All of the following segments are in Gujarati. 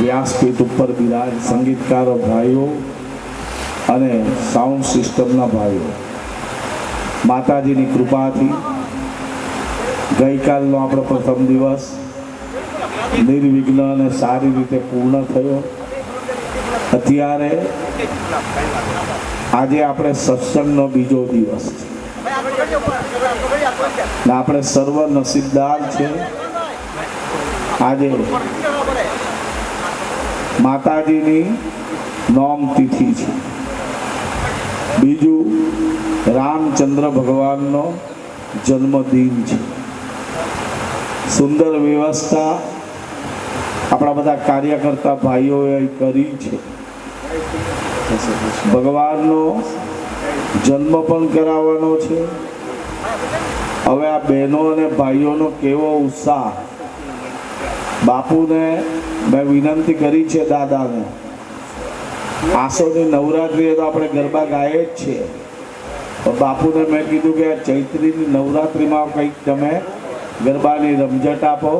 વ્યાસપીઠ ઉપર બિરાજ સંગીતકાર ભાઈઓ અને સાઉન્ડ સિસ્ટમના ભાઈઓ, માતાજીની કૃપાથી ગઈકાલનો આપણો પ્રથમ દિવસ નિર્વિઘ્ન અને સારી રીતે પૂર્ણ થયો. અત્યારે આજે આપણે સત્સંગનો બીજો દિવસ છે. આપણે સર્વ નસીબદાર છે. આજે માતાજીની નોમ તિથિ છે. બીજું રામચંદ્ર ભગવાનનો જન્મદિન છે. સુંદર વ્યવસ્થા આપણા બધા કાર્યકર્તા ભાઈઓએ કરી છે. ભગવાનનો જન્મ પણ કરાવવાનો છે. હવે આ બહેનો અને ભાઈઓનો કેવો ઉત્સાહ! બાપુને મેં વિનંતી કરી છે, દાદાને, આસોની નવરાત્રિએ તો આપણે ગરબા ગાઈએ જ છીએ, પણ બાપુને મેં કીધું કે ચૈત્રીની નવરાત્રિમાં કંઈક તમે ગરબાની રમઝટ આપો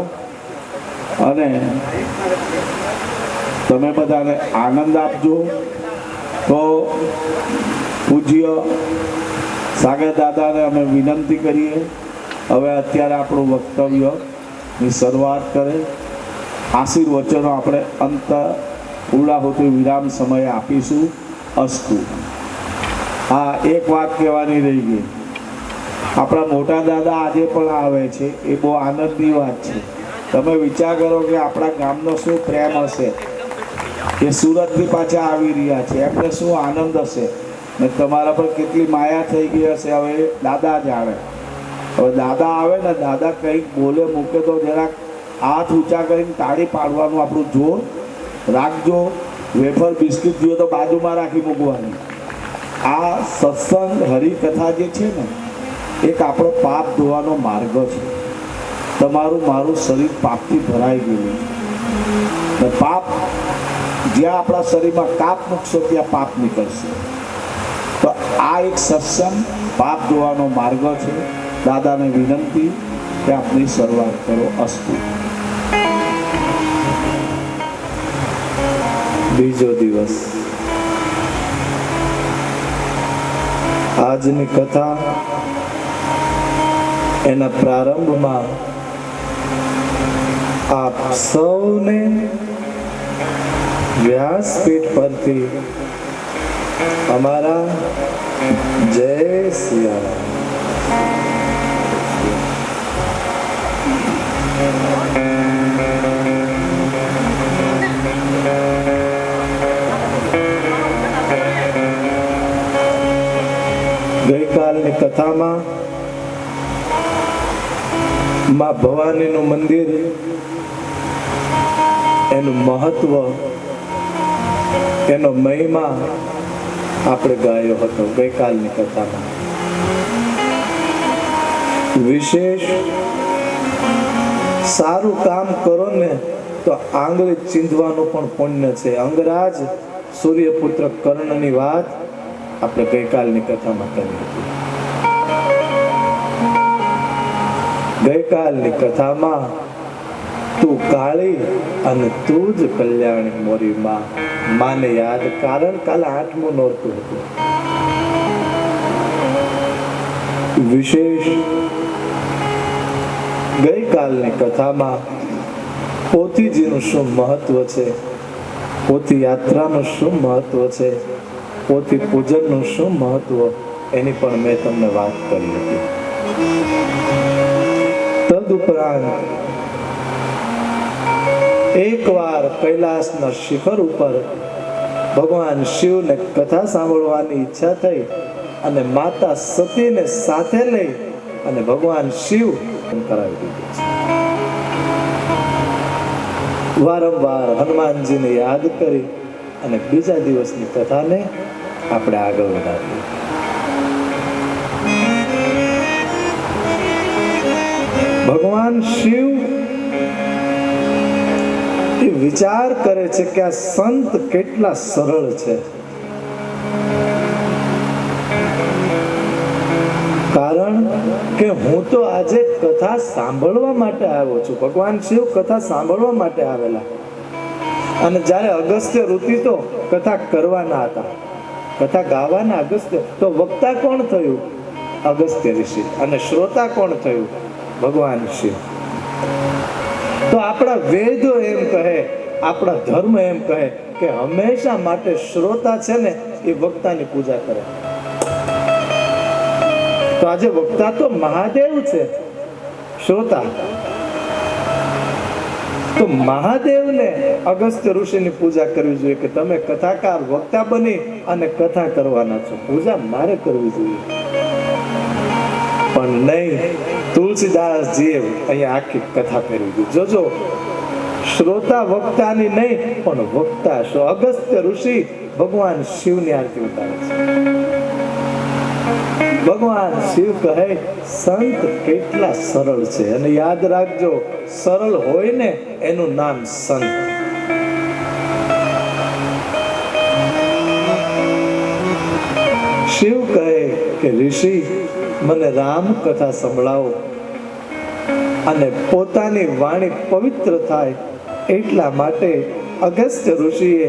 અને તમે બધાને આનંદ આપજો. તો પૂજ્ય સાગર દાદાને અમે વિનંતી કરીએ, હવે અત્યારે આપણું વક્તવ્યની શરૂઆત કરે. આશીર્વચનો આપણે અંત પૂર્ણાહુતિ વિરામ સમયે આપીશું. અસ્તુ. હા, એક વાત કહેવાની રહી ગઈ. આપણા મોટા દાદા આજે પણ આવે છે, એ બહુ આનંદની વાત છે. તમે વિચાર કરો કે આપણા ગામનો શું પ્રેમ હશે કે સુરતથી પાછા આવી રહ્યા છે, એમને શું આનંદ હશે ને તમારા પર કેટલી માયા થઈ ગઈ હશે. હવે દાદા જ આવે. હવે દાદા આવે ને, દાદા કંઈક બોલે મૂકે તો જરાક હાથ ઊંચા કરીને તાળી પાડવાનું આપણું જોર રાખજો. વેફર બિસ્કિટ જોઈએ તો બાજુમાં રાખી મૂકવાની. આ સત્સંગ હરિકથા જે છે ને, એક આપણો પાપ ધોવાનો માર્ગ છે. તમારું મારું શરીર પાપથી ભરાઈ ગયું છે. પાપ જ્યાં આપણા શરીરમાં કાપ મૂકશો ત્યાં પાપ નીકળશે. તો આ એક સત્સંગ પાપ ધોવાનો માર્ગ છે. દાદાને વિનંતી કે આપની શરૂઆત કરો. અસ્તુ. બીજો દિવસ. આજની કથા એના પ્રારંભમાં આપ સૌને વ્યાસપીઠ પરથી અમારા જય સિયારામ. ગઈકાલની કથામાં માં ભવાનીનું મંદિર, એનું મહત્વ, એનો મહિમા આપણે ગાયો હતો. ગઈકાલની કથામાં વિશેષ સારું કામ કરો ને તો આંગળી ચીંધવાનું પણ પુણ્ય છે. અંગરાજ સૂર્યપુત્ર કર્ણની વાત આપણે ગઈકાલની કથામાં કરી હતી. ગઈકાલની કથામાં તું કાળી અને તું જ કલ્યાણી મોરી માં. માને યાદ, કારણ કાલે 8મું નોરતું હતું. વિશેષ ગઈકાલની કથામાં પોથીજીનું શું મહત્વ છે, પોથી યાત્રાનું શું મહત્વ છે, પોથી પૂજનનું શું મહત્વ, એની પણ મેં તમને વાત કરી હતી. તદુપરાંત એકવાર કૈલાસના શિખર ઉપર ભગવાન શિવને કથા સાંભળવાની ઈચ્છા થઈ અને માતા સતીને સાથે લઈ અને ભગવાન શિવ કરાવી દીધું છે. વારંવાર હનુમાનજીને યાદ કરી અને બીજા દિવસની કથાને આપણે આગળ વધારીએ. ભગવાન શિવ એ વિચાર કરે છે કે આ સંત કેટલા સરળ છે. કારણ કે હું તો આજે કથા સાંભળવા માટે આવ્યો છું. ભગવાન શિવ કથા સાંભળવા માટે આવેલા. અને જ્યારે અગસ્ત્ય ઋષિ તો કથા કરવાના હતા, કથા ગાવાના અગસ્ત્ય, તો વક્તા કોણ થયું? અગસ્ત્ય ઋષિ. અને શ્રોતા કોણ થયું? ભગવાન શિવ. તો આપણા વેદો એમ કહે, આપણા ધર્મ એમ કહે કે હંમેશા માટે શ્રોતા છે ને એ વક્તાની પૂજા કરે. તો આજે વક્તા તો મહાદેવ છે, શ્રોતા તો મહાદેવને અગસ્ત્ય ઋષિની પૂજા કરવી જોઈએ કે તમે કથાકાર વક્તા બની અને કથા કરવાના છો, પૂજા મારે કરવી જોઈએ. પણ નહીં, તુલસીદાસજીએ અહીંયા આખી કથા ફેરવી દીધી. જોજો, શ્રોતા વક્તાની નહીં પણ વક્તા અગસ્ત્ય ઋષિ ભગવાન શિવની આરતી ઉતારે છે. ભગવાન શિવ કહે સંત કેટલા સરળ છે. અને યાદ રાખજો, સરળ હોય ને એનું નામ સંત. શિવ કહે કે ઋષિ મને રામ કથા સંભળાવો. અને પોતાની વાણી પવિત્ર થાય એટલા માટે અગસ્ત્ય ઋષિએ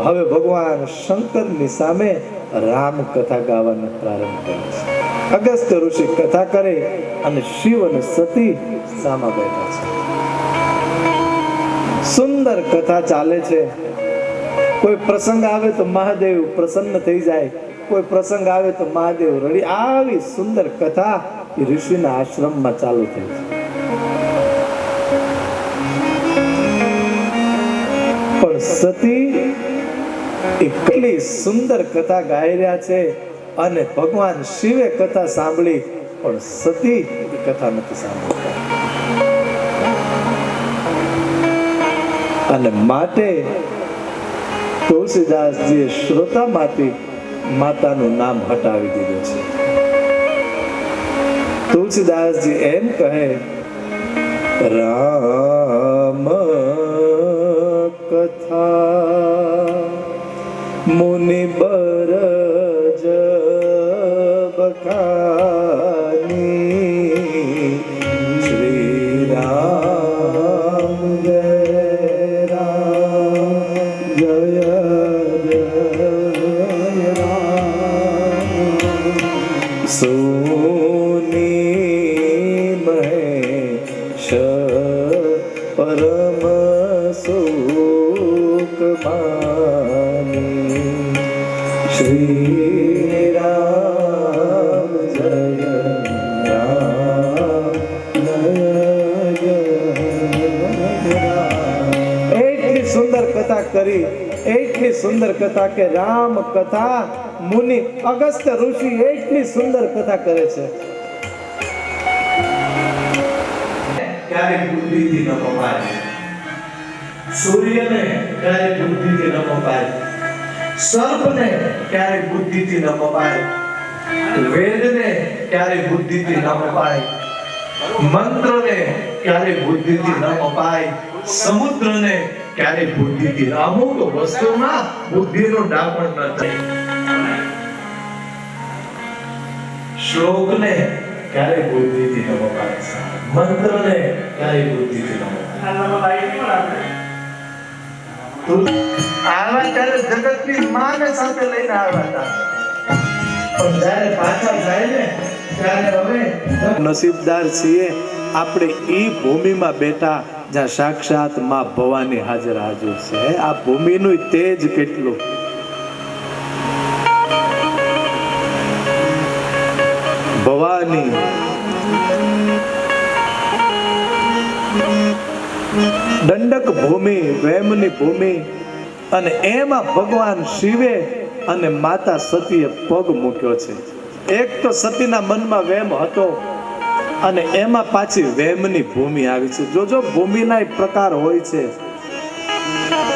હવે ભગવાન શંકરની સામે રામ કથા ગાવાનો પ્રારંભ કર્યો છે. અગસ્ત્ય ઋષિ કથા કરે અને શિવ અને સતી સામા બેઠા છે. સુંદર કથા ચાલે છે. કોઈ પ્રસંગ આવે તો મહાદેવ પ્રસન્ન થઈ જાય, કોઈ પ્રસંગ આવે તો મહાદેવ રડી. આવી સુંદર કથા એ ઋષિના આશ્રમમાં ચાલુ થઈ છે. પણ સતી એટલી સુંદર કથા ગાઈ રહ્યા છે અને ભગવાન શિવે કથા સાંભળી પણ સતી એ કથા નથી સાંભળતા. અને માટે તુલસીદાસજીએ શ્રોતામાંથી માતાનું નામ હટાવી દીધું છે. તુલસીદાસજી એમ કહે રામ કથા મુનિ બરજ બખાની શ્રી રામ જય રામ જય જય રામ સોની મહેશ પરમ સુખ માની શ્રી રામ જય રામ જય રામ. એટલી સુંદર કથા કરી, એટલી સુંદર કથા કે રામ કથા મુનિ અગસ્ત્ય ઋષિ એટલી સુંદર કથા કરે છે. ક્યારે બુદ્ધિથી ન કપાય, સૂર્યને ક્યારે બુદ્ધિથી ન કપાય, સર્પને ક્યારે બુદ્ધિથી ન કપાય, વેદને ક્યારે બુદ્ધિથી ન કપાય, મંત્રને ક્યારે બુદ્ધિથી ન કપાય, સમુદ્રને ક્યારે બુદ્ધિથી, અમુક વસ્તુમાં બુદ્ધિનું ડાપણ ન થાય. શ્લોકને ક્યારે બુદ્ધિથી ન કપાય, મંત્રને ક્યારે બુદ્ધિથી ન કપાય. આવા ત્યારે જગતની માને સાથે લઈને આવ્યા હતા, પણ જ્યારે પાછા જાય ને ત્યારે હવે નસીબદાર છીએ આપણે ઈ ભૂમિમાં બેઠા જ્યાં સાક્ષાત માં ભવાની હાજર છે. આ ભૂમિનું તેજ કેટલું. ભવાની દંડક ભૂમિ, વેમની ભૂમિ, અને એમાં ભગવાન શિવે અને માતા સતીએ પગ મૂક્યો છે. એક તો સતીના મનમાં વેમ હતો અને એમાં પાછી વેમની ભૂમિ આવી છે. જોજો ભૂમિના પ્રકાર હોય છે.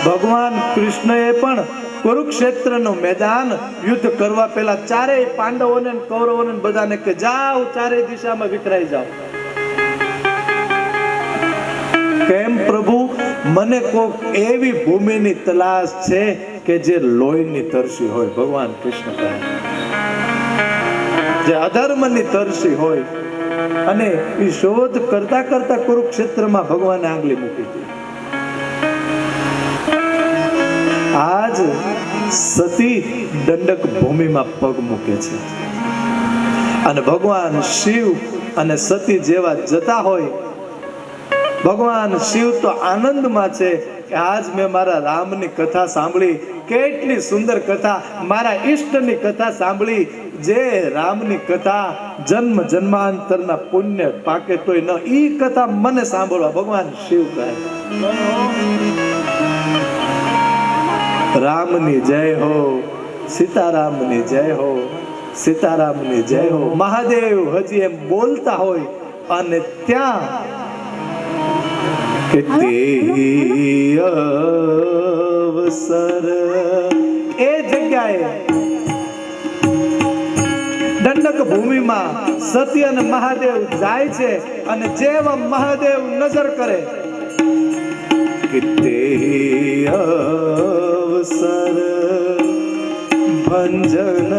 ભગવાન કૃષ્ણએ પણ કુરુક્ષેત્રનું મેદાન યુદ્ધ કરવા પહેલા ચારેય પાંડવોને અને કૌરવોને બધાને કે જાઓ ચારેય દિશામાં વિખરાઈ જાઓ. કેમ પ્રભુ? મને કોક એવી ભૂમિની તલાશ છે કે જે લોહીની તરસી હોય. ભગવાન કૃષ્ણ કહે જે અધર્મની તરસી હોય. અને એ શોધ કરતા કરતા કુરુક્ષેત્રમાં ભગવાને આંગળી મૂકી હતી. આજ સતી દંડક ભૂમિમાં પગ મૂકે છે અને ભગવાન શિવ અને સતી જેવા જતા હોય. ભગવાન શિવ તો આનંદમાં છે કે આજ મેં મારા રામની કથા સાંભળી. કેટલી સુંદર કથા, મારા ઈષ્ટની કથા સાંભળી. જે રામની કથા જન્મ જન્માંતરના પુણ્ય પાકે તોય ન, ઈ કથા મને સાંભળવા. ભગવાન શિવ કહે રામની જય હો, સીતારામની જય હો, સીતારામની જય હો. મહાદેવ હજી એમ બોલતા હોય અને ત્યાં કે તે અવસર એ જગ્યાએ દંડક ભૂમિમાં સતી અને મહાદેવ જાય છે અને જેવા મહાદેવ નજર કરે કે તે અવસર ભંજન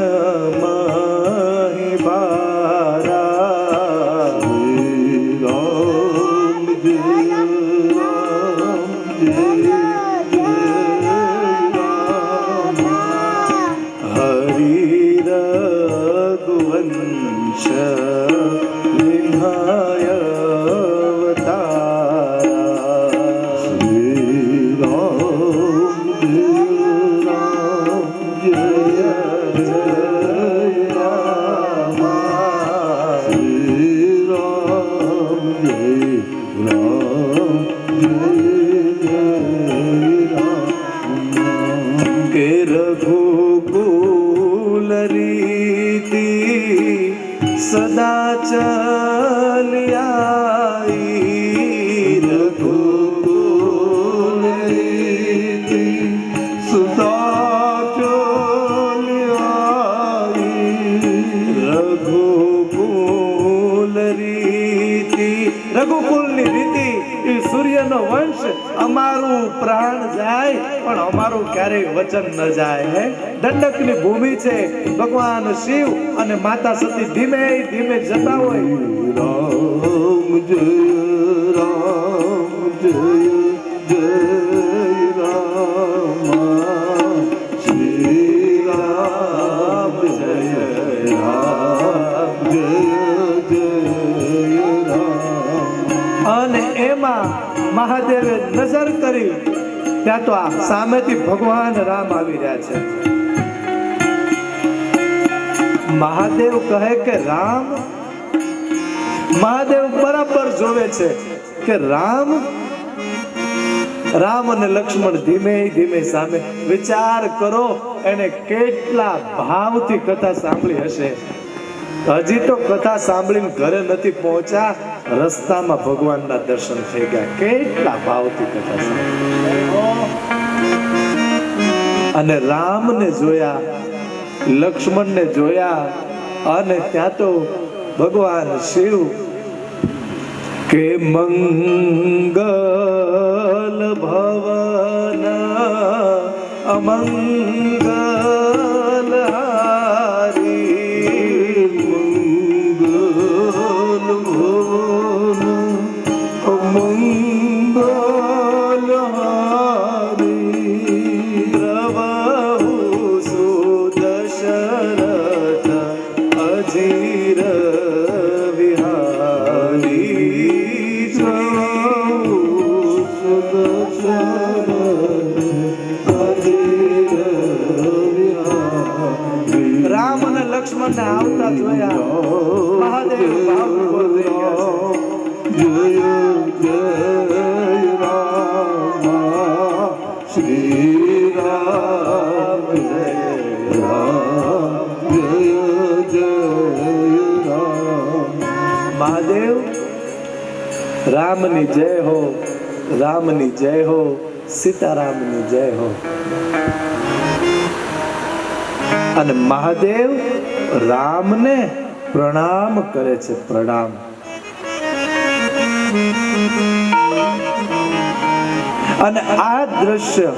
મહિબારા સદા ચલિયાઈ રઘુકુલ રીતિ સદા ચલિયાઈ રઘુકુલ રીતિ. રઘુકુલની રીતિ એ સૂર્યનો વંશ. અમારું પ્રાણ જાય પણ અમારું ક્યારેય વચન ન જાય. હે દંડકની ભૂમિ છે. ભગવાન શિવ અને માતા સતી ધીમે ધીમે જતા હોય. રામ જય રામ જય જય રામ શ્રી રામ જય રામ જય જય રામ. અને એમાં મહાદેવે નજર કરી ત્યાં તો આ સામેથી ભગવાન રામ આવી રહ્યા છે. મહાદેવ કહે કે રામ. મહાદેવ બરાબર જોવે છે કે રામ. રામ અને લક્ષ્મણ ધીમે ધીમે સામે. વિચાર કરો એને કેટલા ભાવથી કથા સાંભળી હશે. હજી તો કથા સાંભળીને ઘરે નથી પહોંચ્યા, રસ્તામાં ભગવાનના દર્શન થઈ ગયા. કેટલા ભાવથી કથા સાંભળી. અને રામને જોયા, લક્ષ્મણને જોયા અને ત્યાં તો ભગવાન શિવ કે મંગલ ભવન અમંગલ હારી. મંગલ ભવન અમંગલ હારી. પ્રભુ સુદશરથ અજીર રામ અને લક્ષ્મણ ને આવતા જોયા. મહાદેવ ભાવ વિભોર થઈ ગયા છે. જય જય રામ શ્રી રામ જય રામ જય જય રામ. મહાદેવ રામની જય હો, રામની જય હો, સીતારામની જય હો. અને મહાદેવ રામને પ્રણામ કરે છે, પ્રણામ. અને આ દ્રશ્ય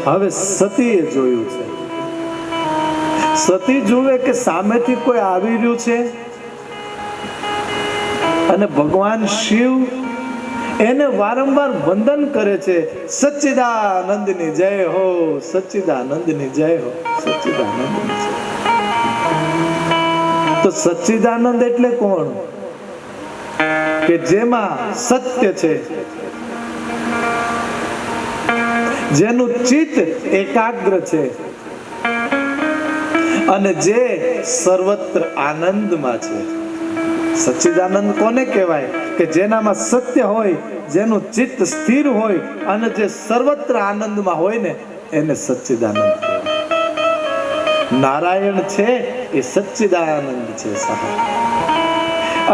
હવે સતીએ જોયું છે. સતી જુએ કે સામેથી કોઈ આવી રહ્યું છે અને ભગવાન શિવ એને વારંવાર વંદન કરે છે, સચ્ચિદાનંદની જય હો, સચ્ચિદાનંદની જય હો, સચ્ચિદાનંદની જય. તો સચ્ચિદાનંદ એટલે કોણ? કે જેમાં સત્ય છે, જેનું ચિત્ત એકાગ્ર છે અને જે સર્વત્ર આનંદમાં છે. સચ્ચિદાનંદ કોને કહેવાય? કે જેનામાં સત્ય હોય, જેનું ચિત્ત સ્થિર હોય અને જે સર્વત્ર આનંદમાં હોય ને એને સચ્ચિદાનંદ કહેવાય. નારાયણ છે એ સચ્ચિદાનંદ છે સાહેબ.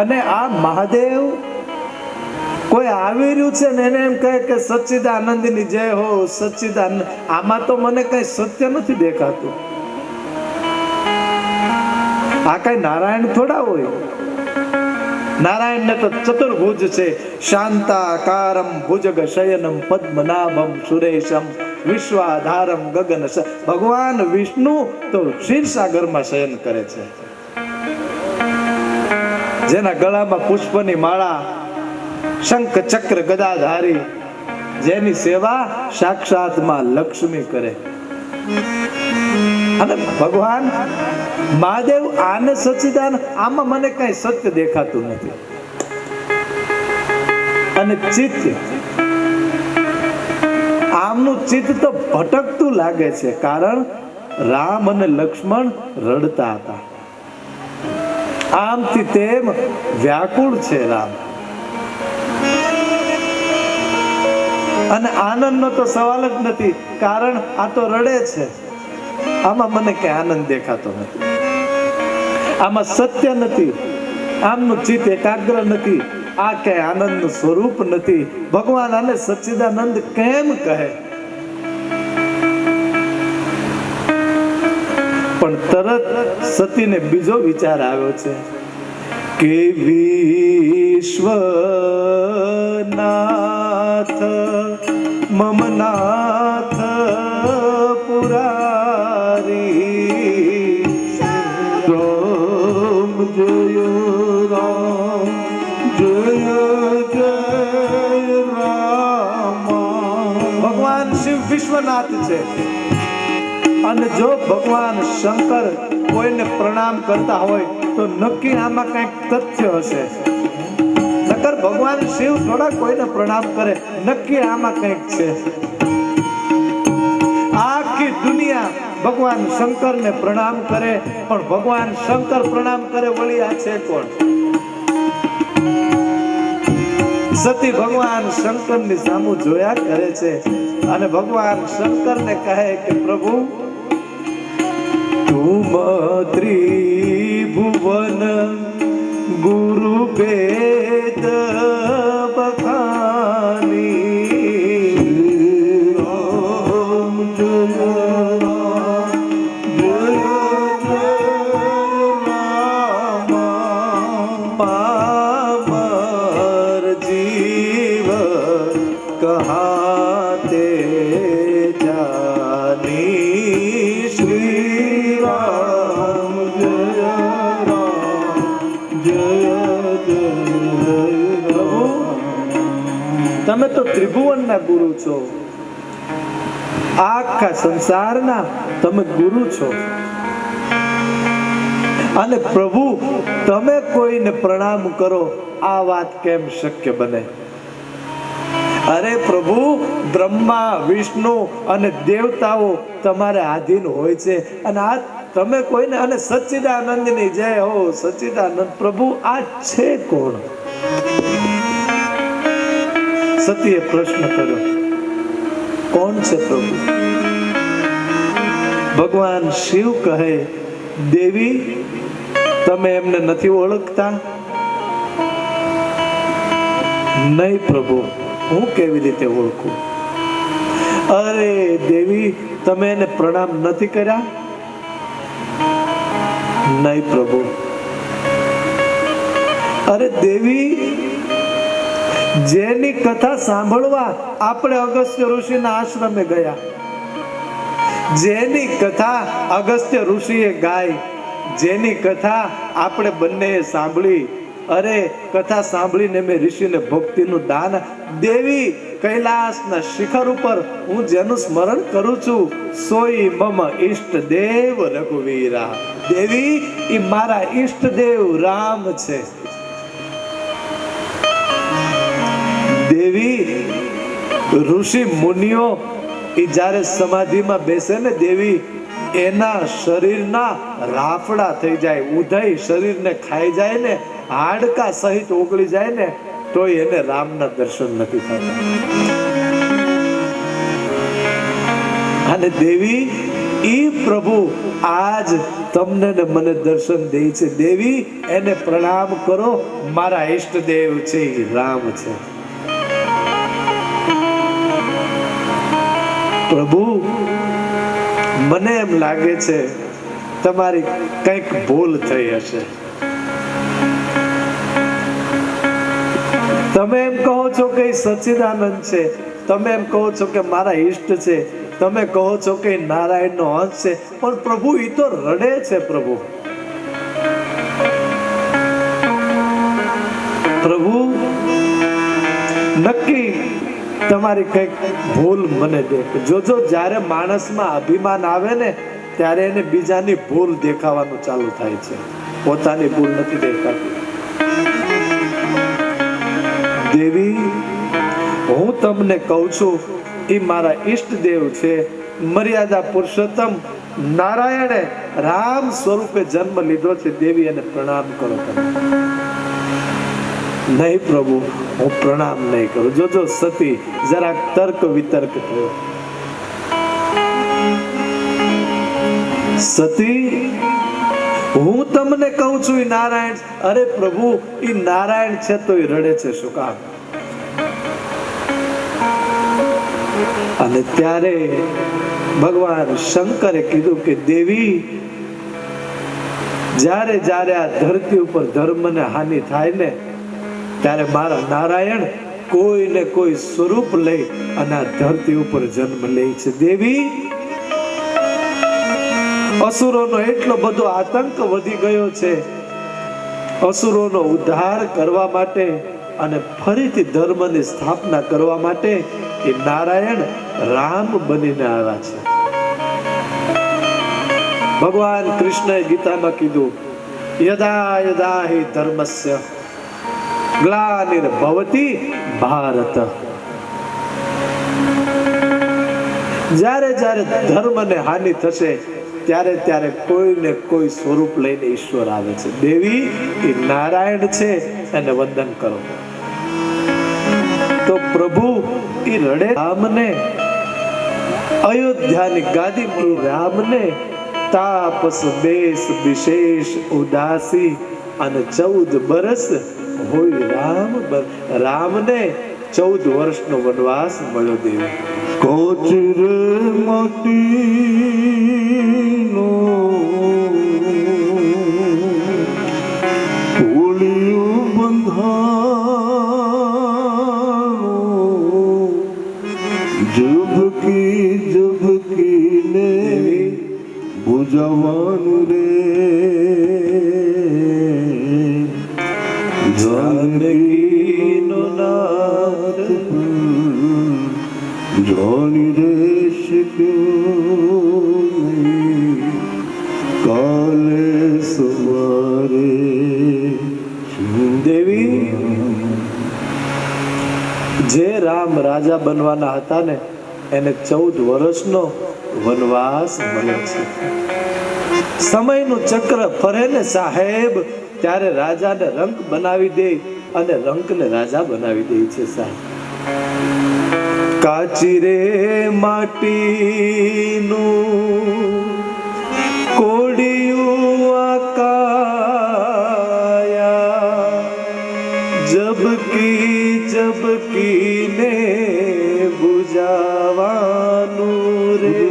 અને આ મહાદેવ કોઈ આવી રહ્યું છે ને એને એમ કહે કે સચ્ચિદાનંદની જય હો, સચ્ચિદાનંદ. આમાં તો મને કઈ સત્ય નથી દેખાતું. આ કઈ નારાયણ થોડા હોય. નારાયણ ને તો ચતુર્ભુજ છે, શાંતાકારમ ભુજગ શયનમ પદ્મનાભમ સુરેશમ વિશ્વાધારમ ગગન. ભગવાન વિષ્ણુ તો ક્ષીરસાગરમાં શયન કરે છે, જેના ગળામાં પુષ્પની માળા, શંખ ચક્ર ગદાધારી, જેની સેવા સાક્ષાત માં લક્ષ્મી કરે. અને ભગવાન મહાદેવ આને સચ્ચિદાન, આમાં મને કઈ સત્ય દેખાતું નથી. અને ચિત્ત, આમનું ચિત્ત તો ભટકતું લાગે છે, કારણ રામ અને લક્ષ્મણ રડતા હતા. આમથી તેમ વ્યાકુળ છે રામ. અને આનંદનો તો સવાલ જ નથી, કારણ આ તો રડે છે. આમાં મને કઈ આનંદ દેખાતો નથી, આમાં સત્ય નથી, આમનું ચિત્ત એકાગ્ર નથી, આ કઈ આનંદનું સ્વરૂપ નથી. ભગવાન આને સચ્ચિદાનંદ કેમ કહે? પણ તરત સતીને બીજો વિચાર આવ્યો છે કે વિશ્વનાથ મમનાથ પુરારી રામ જય રામ જય જય રામ. ભગવાન શિવ વિશ્વનાથ છે. અને જો ભગવાન શંકર કોઈને પ્રણામ કરતા હોય તો નક્કી આમાં કંઈક તથ્ય હશે. નકર ભગવાન શિવ થોડા કોઈને પ્રણામ કરે, નક્કી આમાં કંઈક છે. આખી દુનિયા ભગવાન શંકરને પ્રણામ કરે, પણ ભગવાન શંકર પ્રણામ કરે વળી આ છે કોણ? સતી ભગવાન શંકરની સામુ જોયા કરે છે અને ભગવાન શંકરને કહે કે પ્રભુ, તુમ ત્રિભુવન ગુરુ વેદ બખાની, રામ જય રામ જય જય રામ. પામર જીવ કહાતે જાની, શ્રી રામ જય રામ જય જય પ્રભુ. તમે તો ત્રિભુવનના ગુરુ છો, આખા સંસારના તમે ગુરુ છો. અને પ્રભુ, તમે કોઈને પ્રણામ કરો, આ વાત કેમ શક્ય બને? અરે પ્રભુ, બ્રહ્મા વિષ્ણુ અને દેવતાઓ તમારે આધીન હોય છે, અને આ તમે કોઈને, અને સચ્ચિદાનંદની જય હો, સચ્ચિદાનંદ. પ્રભુ, આ છે કોણ? સતીએ પ્રશ્ન કર્યો, કોણ છે પ્રભુ? ભગવાન શિવ કહે, દેવી, તમે એમને નથી ઓળખતા? નહીં પ્રભુ, હું કેવી રીતે ઓળખું? અરે દેવી, તમે એને પ્રણામ નથી કર્યા? નહીં પ્રભુ. અરે દેવી, જેની કથા સાંભળવા આપણે અગસ્ત્ય ઋષિના આશ્રમે ગયા, જેની કથા અગસ્ત્ય ઋષિએ ગાઈ, જેની કથા આપણે બંનેએ સાંભળી, અરે કથા સાંભળીને મેં ઋષિને ભક્તિનું દાન. દેવી, કૈલાસના શિખર ઉપર હું જેનું સ્મરણ કરું છું, સોઈ મમ ઈષ્ટ દેવ રઘુવીરા. દેવી, એ મારા ઈષ્ટ દેવ રામ છે. દેવી, ઋષિ મુનિઓ એ જ્યારે સમાધિમાં બેસે ને દેવી, એના શરીરના રાફડા થઈ જાય, ઉધઈ શરીરને ખાઈ જાય ને, હાડકા સહિત ઓગળી જાય ને, તો એને રામના દર્શન નથી થતા. અને દેવી, ઈ પ્રભુ આજ તમને ને મને દર્શન દે છે. દેવી, એને પ્રણામ કરો. મારા ઈષ્ટ દેવ છે, રામ છે. પ્રભુ, મને એમ લાગે છે તમારી કંઈક ભૂલ થઈ હશે. તમે એમ કહો છો કે સચ્ચિદાનંદ છે, તમે એમ કહો છો કે મારા ઈષ્ટ છે, તમે કહો છો કે નારાયણનો અંશ છે, પણ પ્રભુ એ તો રડે છે. પ્રભુ, પ્રભુ, નક્કી તમારી કઈક ભૂલ મને દેખ. જોજો, જ્યારે માણસમાં અભિમાન આવે ને, ત્યારે એને બીજાની ભૂલ દેખાવાનું ચાલુ થાય છે, પોતાની ભૂલ નથી દેખાતી. દેવી, હું તમને કહું છું, એ મારા ઈષ્ટ દેવ છે. મર્યાદા પુરુષોત્તમ નારાયણે રામ સ્વરૂપે જન્મ લીધો છે. દેવી, એને પ્રણામ કરો. નહીં પ્રભુ, હું પ્રણામ નહીં કરું. જોજો સતી જરાક તર્ક વિતર્ક થયો. સતી, હું તમને કહું છું એ નારાયણ. અરે પ્રભુ, એ નારાયણ છે તો એ રડે છે શું કામ? અને ત્યારે ભગવાન શંકરે કીધું કે દેવી, જ્યારે જ્યારે આ ધરતી ઉપર ધર્મને હાનિ થાય ને, ત્યારે મારા નારાયણ કોઈ ને કોઈ સ્વરૂપ લઈ અને આ ધરતી ઉપર જન્મ લે છે. દેવી, અસુરોનો એટલો બધો આતંક વધી ગયો છે. અસુરોનો ઉદ્ધાર કરવા માટે અને ફરીથી ધર્મની સ્થાપના કરવા માટે એ નારાયણ રામ બનીને આવ્યા છે. ભગવાન કૃષ્ણએ ગીતામાં કીધું, યદા યદા હિ ધર્મસ્ય ગ્લાનિર્ભવતિ ભારત. જ્યારે જ્યારે ધર્મને હાનિ થશે, ત્યારે ત્યારે કોઈને કોઈ સ્વરૂપ લઈને ઈશ્વર આવે છે. દેવી, એ નારાયણ છે, એને વંદન કરો. તો પ્રભુ એ રડે. રામને અયોધ્યાની ગાદી, રામને તાપસ બેસ વિશેષ ઉદાસી અને 14 બરસ હોય રામ. રામને 14 વર્ષનો વનવાસ મળ્યો. દેવી, કોચરે માટીનો પુલિયું બંધાણો, ઝબકી ઝબકીને બુઝાવવાનું રે, જાનકીનો નાથ જાણી રે શક્યો કાલે સવારે. દેવી, જે રામ રાજા બનવાના હતા ને, એને 14 વર્ષનો વનવાસ મળ્યો છે. સમયનું ચક્ર ફરે ને સાહેબ, ત્યારે રાજાને રંક બનાવી દે અને રંકને રાજા બનાવી દે છે સાહેબ. કાચી રે માટીનું કોડિયું આકાયા, જબકી જબકીને બુઝાવાનું રે.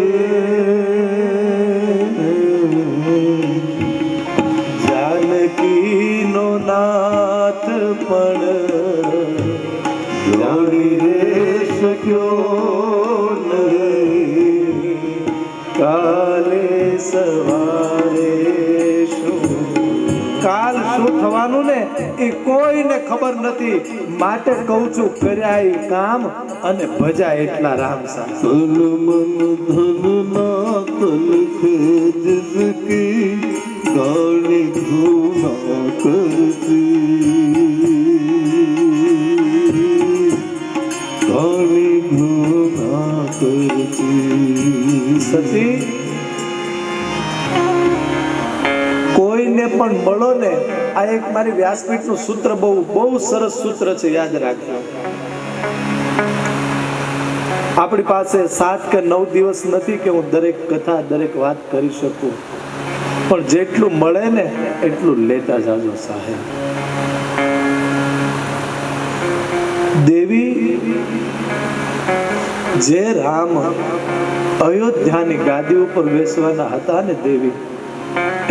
જાનકીનો નાથ પણ જાણી રે શક્યો નહીં, કાલે સવારે કાલ શું થવાનું ને એ કોઈને ખબર નથી, માટે કહું છું કર્યા એ કામ અને ભજા એટલા રામ સાથે. તન મન ધન ના તલખે જિસકી ગાણી ધૂના કરતી, ગાણી ધૂના કરતી. સતી કોઈને પણ મળો ને, આ એક મારી વ્યાસપીઠનું સૂત્ર બહુ બહુ સરસ સૂત્ર છે, યાદ રાખજો. આપણી પાસે 7 કે 9 દિવસ નથી કે હું દરેક કથા દરેક વાત કરી શકું, પણ જેટલું મળે ને એટલું લેતા જાજો સાહેબ. દેવી જે રામ અયોધ્યાની ગાદી ઉપર બેસવાના હતા ને દેવી,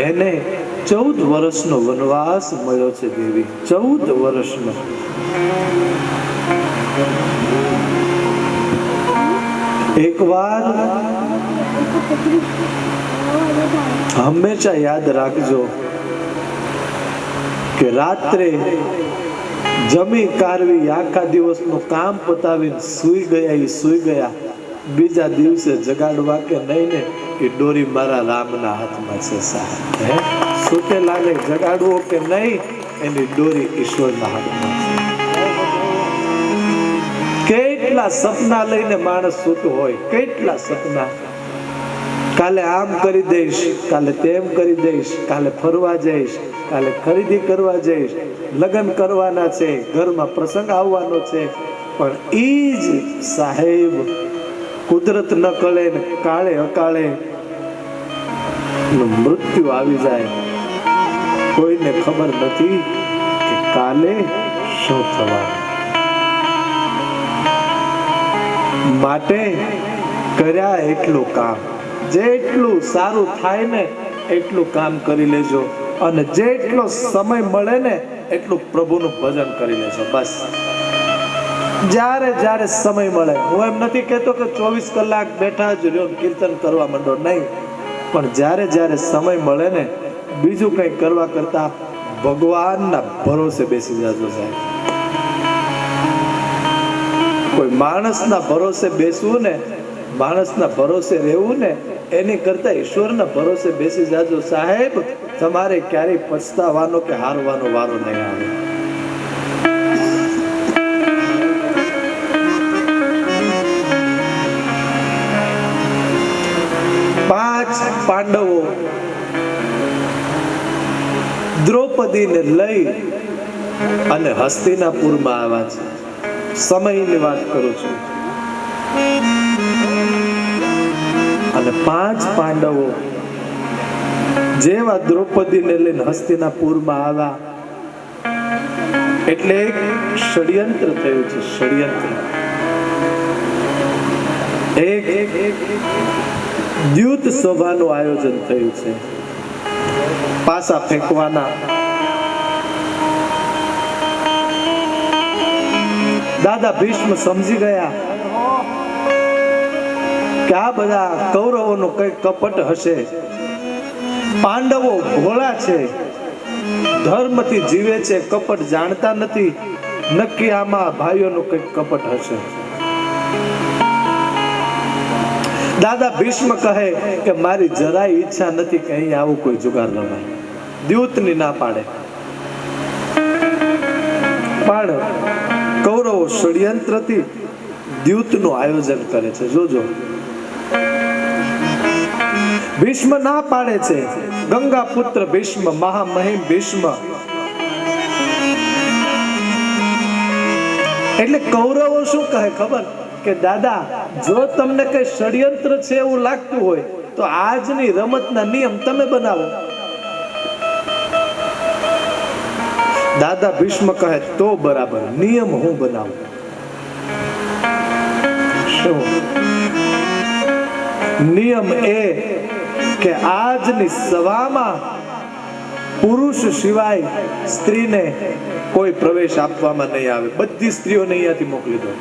એને 14 વર્ષનો વનવાસ મળ્યો છે દેવી, 14 વર્ષનો. એક વાર હંમેશા યાદ રાખજો કે રાત્રે જમી કારવી આખા દિવસનું કામ પતાવીને સૂઈ ગયા, એ સૂઈ ગયા, બીજા દિવસે જગાડવા કે નહીં ને એ ડોરી મારા રામના હાથમાં છે સાહેબ. સુતેલાને જગાડવો કે નહીં એની ડોરી ઈશ્વરના હાથમાં છે. કેટલા સપના લઈને માણસ સૂતું હોય, કેટલા સપના. કાલે આમ કરી દઈશ, કાલે તેમ કરી દઈશ, કાલે ફરવા જઈશ, કાલે ખરીદી કરવા જઈશ, લગ્ન કરવાના છે, ઘરમાં પ્રસંગ આવવાનો છે, પણ ઈ જ સાહેબ કુદરત ન કળે ને કાળે અકાળે મૃત્યુ આવી જાય. કોઈને ખબર નથી કે કાલે શું થવાનું. માટે કર્યા એટલું કામ, જેટલું સારું થાય ને એટલું કામ કરી લેજો, અને જેટલો સમય મળે ને એટલું પ્રભુનું ભજન કરી લેજો. બસ જ્યારે જ્યારે સમય મળે, હું એમ નથી કહેતો કે 24 કલાક બેઠા જ રહ્યો કીર્તન કરવા માંડો, નહીં, પણ જ્યારે જ્યારે સમય મળે ને બીજું કંઈ કરવા કરતા ભગવાનના ભરોસે બેસી જાજો સાહેબ. કોઈ માણસના ભરોસે બેસવું ને, માણસના ભરોસે રહેવું ને, એની કરતા ઈશ્વરના ભરોસે બેસી જાજો સાહેબ. તમારે ક્યારેય પછતાવાનો કે હારવાનો વારો નહીં આવે. પાંચ પાંડવો દ્રૌપદીને લઈ અને હસ્તિનાપુરમાં આવ્યા છે. સમયની વાત કરું છું. અને 5 પાંડવો જેવા દ્રૌપદીને લઈને હસ્તિનાપુરમાં આવ્યા એટલે એક ષડયંત્ર થયું છે. ષડયંત્ર, એક દ્યુત સભાનું આયોજન થયું છે. પાસા ફેંકવાના. દાદા ભીષ્મ સમજી ગયા કે આ બધા કૌરવોનો કઈ કપટ હશે. પાંડવો ભોળા છે, ધર્મથી જીવે છે, કપટ જાણતા નથી. નક્કી આમાં ભાઈઓનું કઈક કપટ હશે. દાદા ભીષ્મ કહે કે મારી જરાય ઈચ્છા નથી કે અહીં આવું કોઈ જુગાર રમાય. દ્યુતની ના પાડે, પણ કૌરવો ષડયંત્રથી દ્યુતનું આયોજન કરે છે. જોજો, ભીષ્મ ના પાડે છે. ગંગા પુત્ર ભીષ્મ, મહામહિમ ભીષ્મ. એટલે કૌરવો શું કહે ખબર કે દાદા, જો તમને કઈ ષડયંત્ર છે એવું લાગતું હોય તો આજની રમતના નિયમ તમે બનાવો. દાદા ભીષ્મ કહે તો બરાબર, નિયમ હું બનાવું. શું નિયમ? એ કે આજની સભામાં પુરુષ સિવાય સ્ત્રીને કોઈ પ્રવેશ આપવામાં નહીં આવે. બધી સ્ત્રીઓને અહીંયાથી મોકલી દો.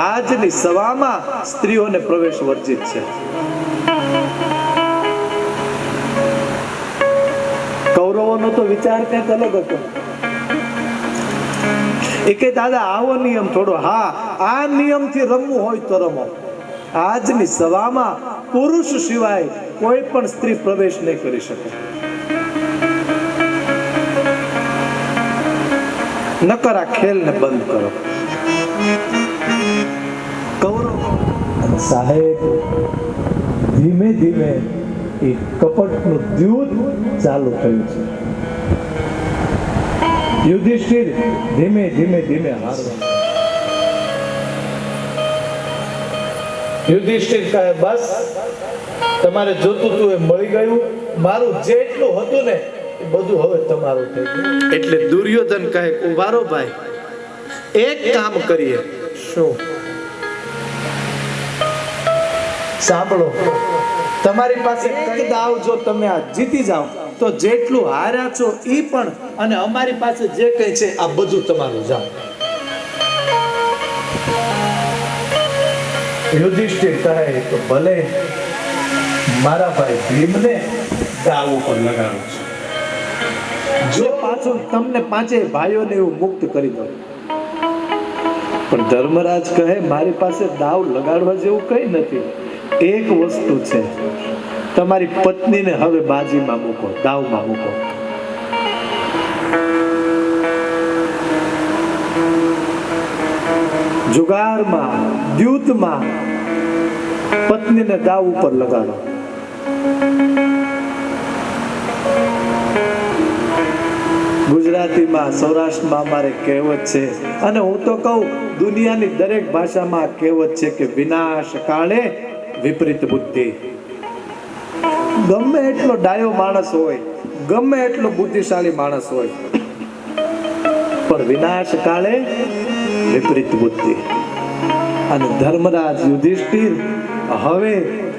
આજની સભામાં સ્ત્રીઓને પ્રવેશ વર્જિત છે. કૌરવોનો તો વિચાર કંઈક અલગ હતો. એ કે દાદા આવો નિયમ થોડો, હા આ નિયમથી રમવું હોય તો રમો. આજની સભામાં પુરુષ સિવાય કોઈ પણ સ્ત્રી પ્રવેશ નહીં કરી શકે. નકર આ ખેલને બંધ કરો. કૌરવ સાહેબ ધીમે ધીમે એ કપટનું દ્યુત ચાલુ થયું છે. યુધિષ્ઠિર ધીમે ધીમે ધીમે હારવા. યુધિષ્ઠિર કહે બસ તમારે જોતું તું એ મળી ગયું. મારું જેટલું હતું ને એ બધું હવે તમારું થઈ ગયું. એટલે દુર્યોધન કહે ઉભારો ભાઈ, એક કામ કરીએ. શું? સાંભળો, તમારી પાસે એક દાવ જો તમે આ જીતી જાઓ તો જેટલું હાર્યા છો એ પણ, અને અમારી પાસે જે કંઈ છે આ બધું તમારું. જાઓ. યુધિષ્ઠિર કહે તો ભલે, મારા ભાઈ ભીમને દાવ ઉપર લગાડું છું. જો પાછું તમને પાંચે ભાઈઓને એવું મુક્ત કરી દો. પણ ધર્મરાજ કહે મારી પાસે દાવ લગાડવા જેવું કઈ નથી. એક વસ્તુ છે, તમારી પત્નીને હવે બાજીમાં મૂકો, દાવમાં મૂકો. જુગારમાં, દ્યુતમાં પત્નીને દાવ ઉપર લગાડો. ગુજરાતીમાં, સૌરાષ્ટ્રમાં અમારે કહેવત છે, અને હું તો કહું દુનિયાની દરેક ભાષામાં કહેવત છે કે વિનાશ કાળે વિપરીત બુદ્ધિ. ગમે એટલો ડાયો માણસ હોય, ગમે એટલો બુદ્ધિશાળી માણસ હોય, પણ વિનાશ કાળે વિપરીત બુદ્ધિ. અને ધર્મરાજ યુધિષ્ઠિર હવે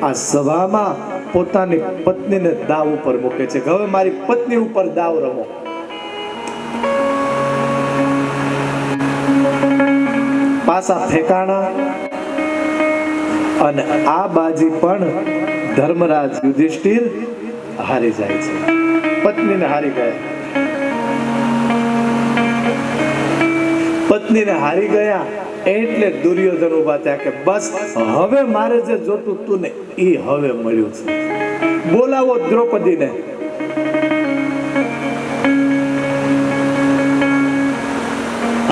આ સભામાં પોતાની પત્નીને દાવ ઉપર મૂકે છે. હવે મારી પત્ની ઉપર દાવ રમો. પાસા ફેંકાણા, અને આ બાજી પણ ધર્મરાજ યુધિષ્ઠિર હારી જાય છે. પત્નીને હારી ગયા. પત્નીને હારી ગયા એટલે દુર્યોધન ઉભા થયા કે બસ હવે મારે જે જોતું તું ને એ હવે મળ્યું છે. બોલાવો દ્રૌપદીને.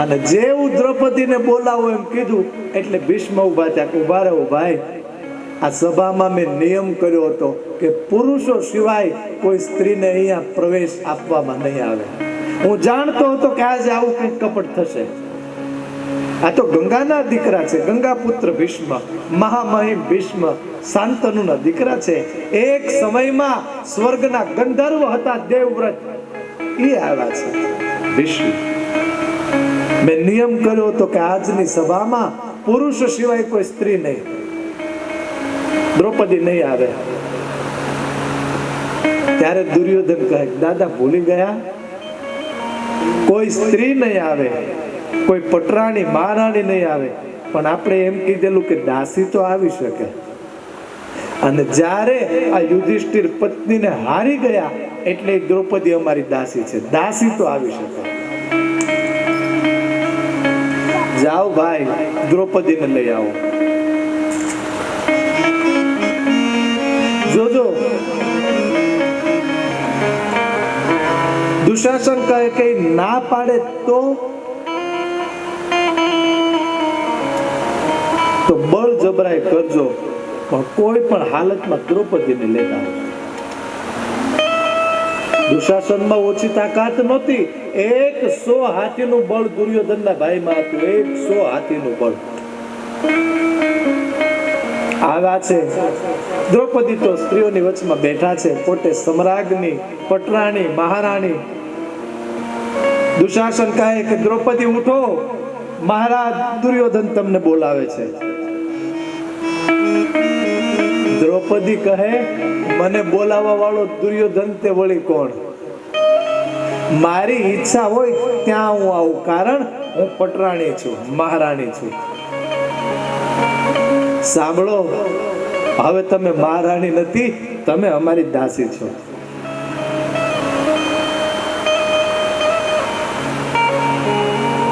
અને જેવું દ્રૌપદીને બોલાવો એમ કીધું એટલે ભીષ્મ ઉભા થયા કે ઉભા રહો ભાઈ, આ સભામાં મેં નિયમ કર્યો હતો કે પુરુષો સિવાય કોઈ સ્ત્રીને અહીંયા પ્રવેશ આપવામાં નહીં આવે. હું જાણતો હતો કે આજે આવું કંઈક કપટ થશે. આ તો ગંગાના દીકરા છે, ગંગા પુત્ર ભીષ્મ, મહામહિમ ભીષ્મ, શાંતનુના દીકરા છે. એક સમયમાં સ્વર્ગના ગંધર્વ હતા, દેવવ્રત, એ આવ્યા છે. ભીષ્મ મેં નિયમ કર્યો હતો કે આજની સભામાં પુરુષ સિવાય કોઈ સ્ત્રી નહીં, દ્રૌપદી નહીં આવે. ત્યારે દુર્યોધન કહે દાદા ભૂલી ગયા, કોઈ સ્ત્રી નહીં આવે, કોઈ પટરાણી મહારાણી નહીં આવે, પણ આપણે એમ કીધેલું કે દાસી તો આવી શકે. અને જ્યારે આ યુધિષ્ઠિર પત્નીને હારી ગયા એટલે દ્રૌપદી અમારી દાસી છે, દાસી તો આવી શકે. જાઓ ભાઈ, દ્રૌપદીને લઈ આવો. જોજો દુશાસન કહે કે ના પાડે તો બળ જબરાઈ કરજો, પણ કોઈ પણ હાલતમાં દ્રૌપદીને લેતા. દુશાસનમાં ઓછી તાકાત નહોતી. 100 હાથીનું બળ દુર્યોધનના ભાઈમાં હતું. 100 હાથીનું બળ આવ્યા છે. દ્રૌપદી તો સ્ત્રીઓની વચમાં બેઠા છે, પોતે સમ્રાજ્ઞી, પટરાણી, મહારાણી. દુશાસન કહે કે દ્રૌપદી ઉઠો, મહારાજ દુર્યોધન તમને બોલાવે છે. દ્રૌપદી કહે મને બોલાવવા વાળો દુર્યોધન તે વળી કોણ? મારી ઈચ્છા હોય ત્યાં હું આવું, કારણ હું પટરાણી છું, મહારાણી છું. સાંભળો, હવે તમે મહારાણી નથી, તમે અમારી દાસી છો.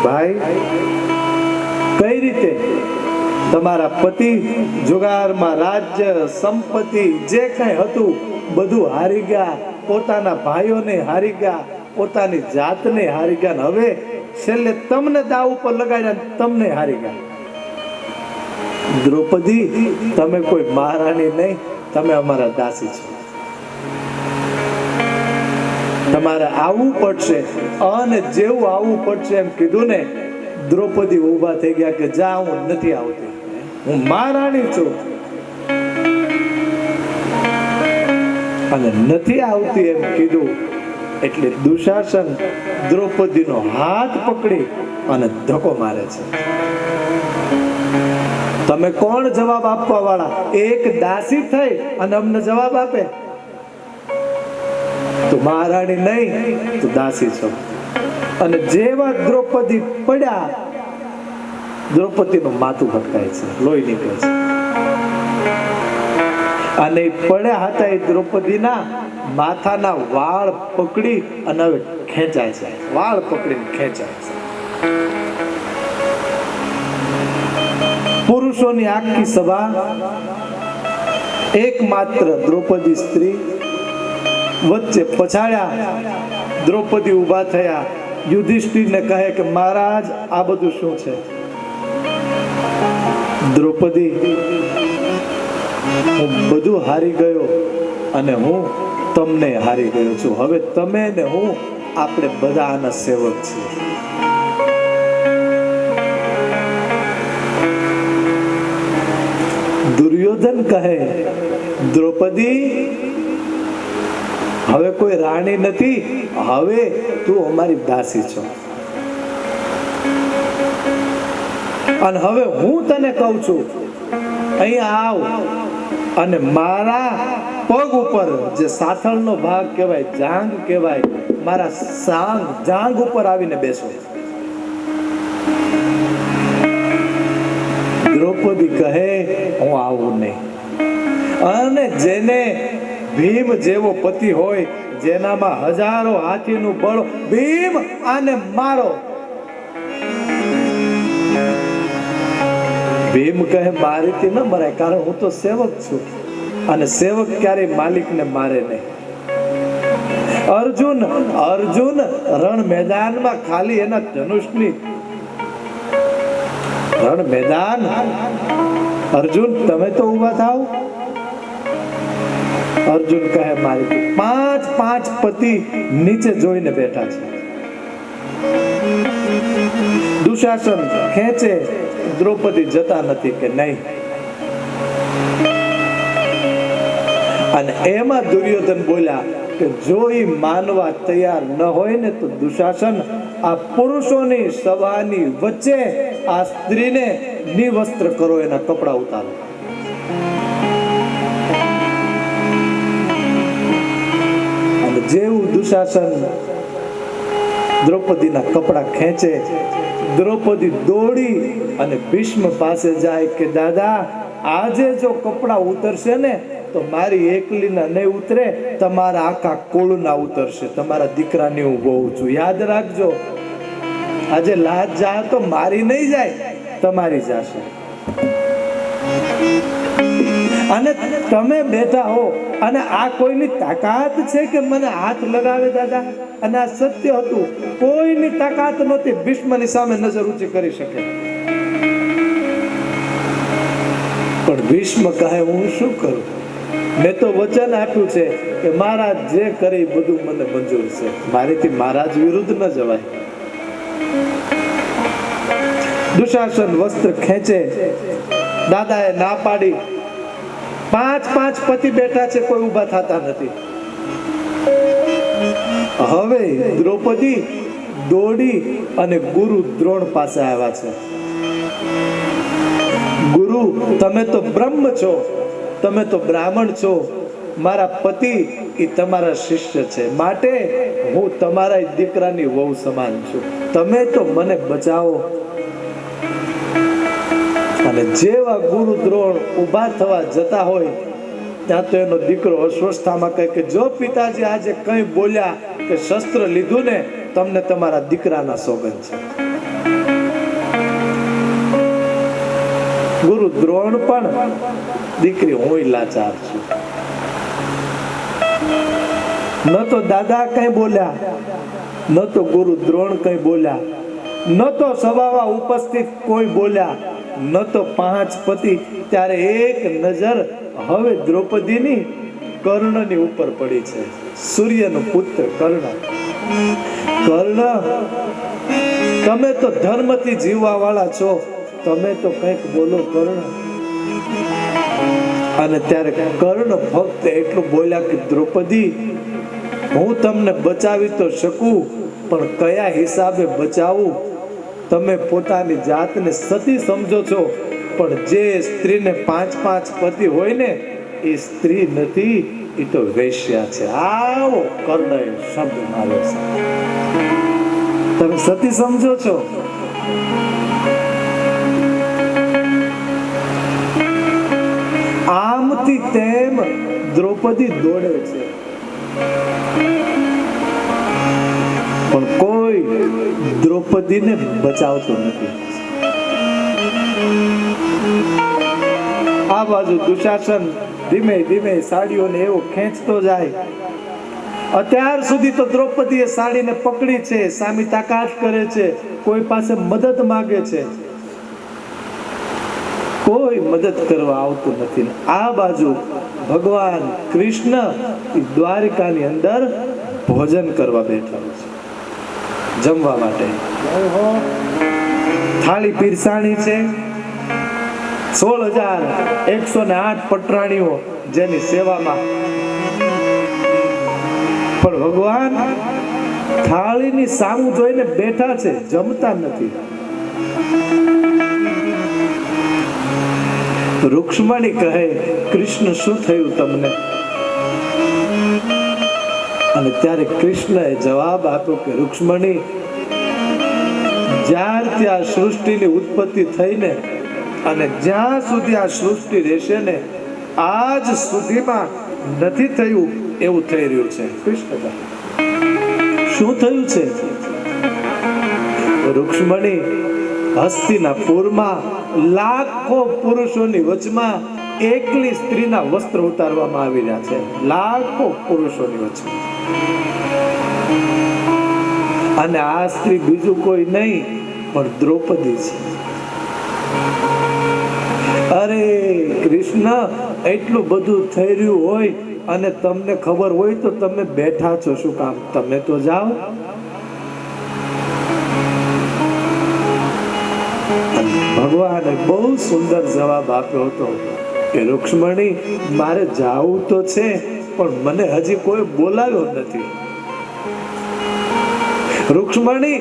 ભાઈ, કઈ રીતે તમારા પતિ જુગારમાં રાજ્ય સંપત્તિ જે કઈ હતું બધું હારી ગયા, પોતાના ભાઈઓને હારી ગયા, પોતાની જાતને હારી ગયા, હવે છેલ્લે તમને દાવ ઉપર લગાડ્યા, તમને હારી ગયા. દ્રૌપદી, તમે કોઈ મહારાણી નહીં, તમે અમારા દાસી છો. તમારે આવવું પડશે, અને જેવું આવવું પડશે એમ કીધું ને, દ્રૌપદી ઊભા થઈ ગયા કે જા, હું નથી આવતી, હું મહારાણી છું. અને નથી આવતી એમ કીધું એટલે દુશાસન દ્રૌપદીનો હાથ પકડી અને ધક્કો મારે છે. તમે કોણ જવાબ આપવા વાળા? એક દાસી થઈ અને અમને જવાબ આપે? તો મહારાણી નહીં, તો દાસી છો. અને જેવા દ્રૌપદી પડ્યા, દ્રૌપદીનું માથું ભટકાય છે, લોહી નીકળે છે. અને પડ્યા હતા એ દ્રૌપદીના માથાના વાળ પકડી અને હવે ખેંચાય છે, વાળ પકડીને ખેંચાય છે. પુરુષોની આખી સભા એકમાત્ર દ્રૌપદી સ્ત્રી વચ્ચે પછાડ્યા. દ્રૌપદી ઊભા થયા, યુધિષ્ઠિરને કહે કે મહારાજ, આ બધું શું છે? દ્રૌપદી, હું બધું હારી ગયો અને હું તમને હારી ગયો છું. હવે તમે ને હું, આપણે બધા આના સેવક છીએ. દુર્યોધન કહે, દ્રૌપદી, હવે કોઈ રાણી નથી, હવે તું અમારી દાસી છો. અને હવે હું તને કહું છું, અહીંયા આવ અને મારા પગ ઉપર જે સાથળનો ભાગ કહેવાય, જાંઘ કહેવાય, મારા જાંઘ ઉપર આવીને બેસો. દ્રૌપદી કહે, હું આવું નહીં. અને જેને ભીમ જેવો પતિ હોય, જેનામાં હજારો હાથીનું બળ, ભીમ આને મારો. ભીમ કહે, મારીથી ન મરાય, કારણ હું તો સેવક છું, અને સેવક ક્યારેય માલિકને મારે નહીં. અર્જુન રણ મેદાનમાં ખાલી એના ધનુષની રણ મેદાન. અર્જુન, તમે તો ઊભા થાવ. અર્જુન કહે, મારી પાંચ પતિ નીચે જોઈને બેઠા છે. દુશાસન ખેંચે, દ્રૌપદી જતા નથી કે નહીં. અને એમાં દુર્યોધન બોલ્યા કે જો એ માનવા તૈયાર ન હોય ને, તો દુશાસન, આ પુરુષોની સભાની વચ્ચે આ સ્ત્રીને નિવસ્ત્ર કરો, એના કપડા ઉતારો. અને જેવું દુશાસન દ્રૌપદીના કપડા ખેંચે, દ્રૌપદી દોડી અને ભીષ્મ પાસે જાય કે દાદા, આજે જો કપડા ઉતરશે ને તો મારી એકલીના નહીં ઉતરે, તમારા આખા કુળના ઉતરશે. તમારા દીકરાની હું બહુ છું, યાદ રાખજો. આજે લાજ જા તો મારી નહીં જાય, તમારી જશે. અને તમે બેઠા હો, અને આ કોઈની તાકાત છે કે મને હાથ લગાવે દાદા? અને આ સત્ય હતું, કોઈની તાકાત નહોતી ભીષ્મની સામે નજર ઊંચી કરી શકે. પણ ભીષ્મ કહે, હું શું કરું? મેં તો વચન આપ્યું છે કે મહારાજ જે કરે બધું મને મંજૂર છે, મારીથી મહારાજ વિરુદ્ધ ન જવાય. દુશાસન વસ્ત્ર ખેંચે, દાદાએ ના પાડી. પાંચ પતિ બેઠા છે, કોઈ ઊભા થતા નથી. હવે દ્રૌપદી દોડી અને ગુરુ દ્રોણ પાસે આવ્યા છે. ગુરુ, તમે તો બ્રહ્મ છો, તમે તો બ્રાહ્મણ છો, મારા પતિ એ તમારા શિષ્ય છે, માટે હું તમારા દીકરાની વહુ સમાન છું, તમે તો મને બચાવો. અને જેવા ગુરુ દ્રોણ ઊભા થવા જતા હોય ત્યાં તો એનો દીકરો અસ્વસ્થામાં કહે કે જો પિતાજી આજે કંઈ બોલ્યા કે શસ્ત્ર લીધું ને, તમને તમારા દીકરાના સોગંદ છે. ગુરુ દ્રોણ પણ દીકરી હું લાચાર છું. ન તો દાદા કઈ બોલ્યા, ન તો ગુરુ દ્રોણ કઈ બોલ્યા, ન તો સભામાં ઉપસ્થિત કોઈ બોલ્યા, ન તો પાંચ પતિ. ત્યારે એક નજર હવે દ્રૌપદીની કર્ણની ઉપર પડી છે. સૂર્યનો પુત્ર કર્ણ. કર્ણ, તમે તો ધર્મથી જીવવા વાળા છો, તમે તો કંઈક બોલો કર્ણ. અને ત્યારે કર્ણ ફક્ત એટલું બોલ્યા કે દ્રૌપદી, હું તમને બચાવી તો શકું, પણ કયા હિસાબે બચાવું? તમે પોતાની જાતને સતી સમજો છો, પણ જે સ્ત્રીને 5-5 પતિ હોય ને એ સ્ત્રી નથી, એ તો વેશ્યા છે. આવો કર્ણએ શબ્દ માર્યો છે. તમે સતી સમજો છો? આમથી તેમ દ્રૌપદી દોડે છે, પણ કોઈ દ્રૌપદીને બચાવતું નથી. આ બાજુ દુશાસન ધીમે ધીમે સાડીઓને એવો ખેંચતો જાય. અત્યાર સુધી તો દ્રૌપદીએ સાડીને પકડી છે, સામી તાકાત કરે છે, કોઈ પાસે મદદ માંગે છે, કોઈ મદદ કરવા આવતું નથી. આ બાજુ ભગવાન કૃષ્ણ દ્વારિકાની અંદર ભોજન કરવા બેઠા છે, જમવા માટે. થાળી પીરસાણી છે. 16,108 પટરાણીઓ જેની સેવામાં. પણ ભગવાન થાળીની સામું જોઈને બેઠા છે, જમતા નથી. રૂક્ષ્મણી કહે, કૃષ્ણ શું થયું તમને? અને ત્યારે કૃષ્ણએ જવાબ આપ્યો કે રૂક્ષ્મણી, જ્યારથી આ સૃષ્ટિની ઉત્પત્તિ થઈને અને જ્યાં સુધી આ સૃષ્ટિ રહેશે ને, આજ સુધીમાં નથી થયું એવું થઈ રહ્યું છે. કૃષ્ણ કહે, શું થયું છે? રૂક્ષ્મણી, હસ્તિનાપુરમાં લાખો પુરુષોની વચમાં એકલી સ્ત્રીના વસ્ત્ર ઉતારવામાં આવી રહ્યા છે. લાખો પુરુષોની વચમાં. અને આ સ્ત્રી બીજું કોઈ નહીં પણ દ્રૌપદી છે. અરે કૃષ્ણ, એટલું બધું થઈ રહ્યું હોય અને તમને ખબર હોય તો તમે બેઠા છો શું કામ? તમે તો જાઓ. ભગવાને બહુ સુંદર જવાબ આપ્યો હતો કે રૂક્ષ્મણી, મારે જાવું તો છે, પણ મને હજી કોઈ બોલાવ્યો નથી. રૂક્ષ્મણી,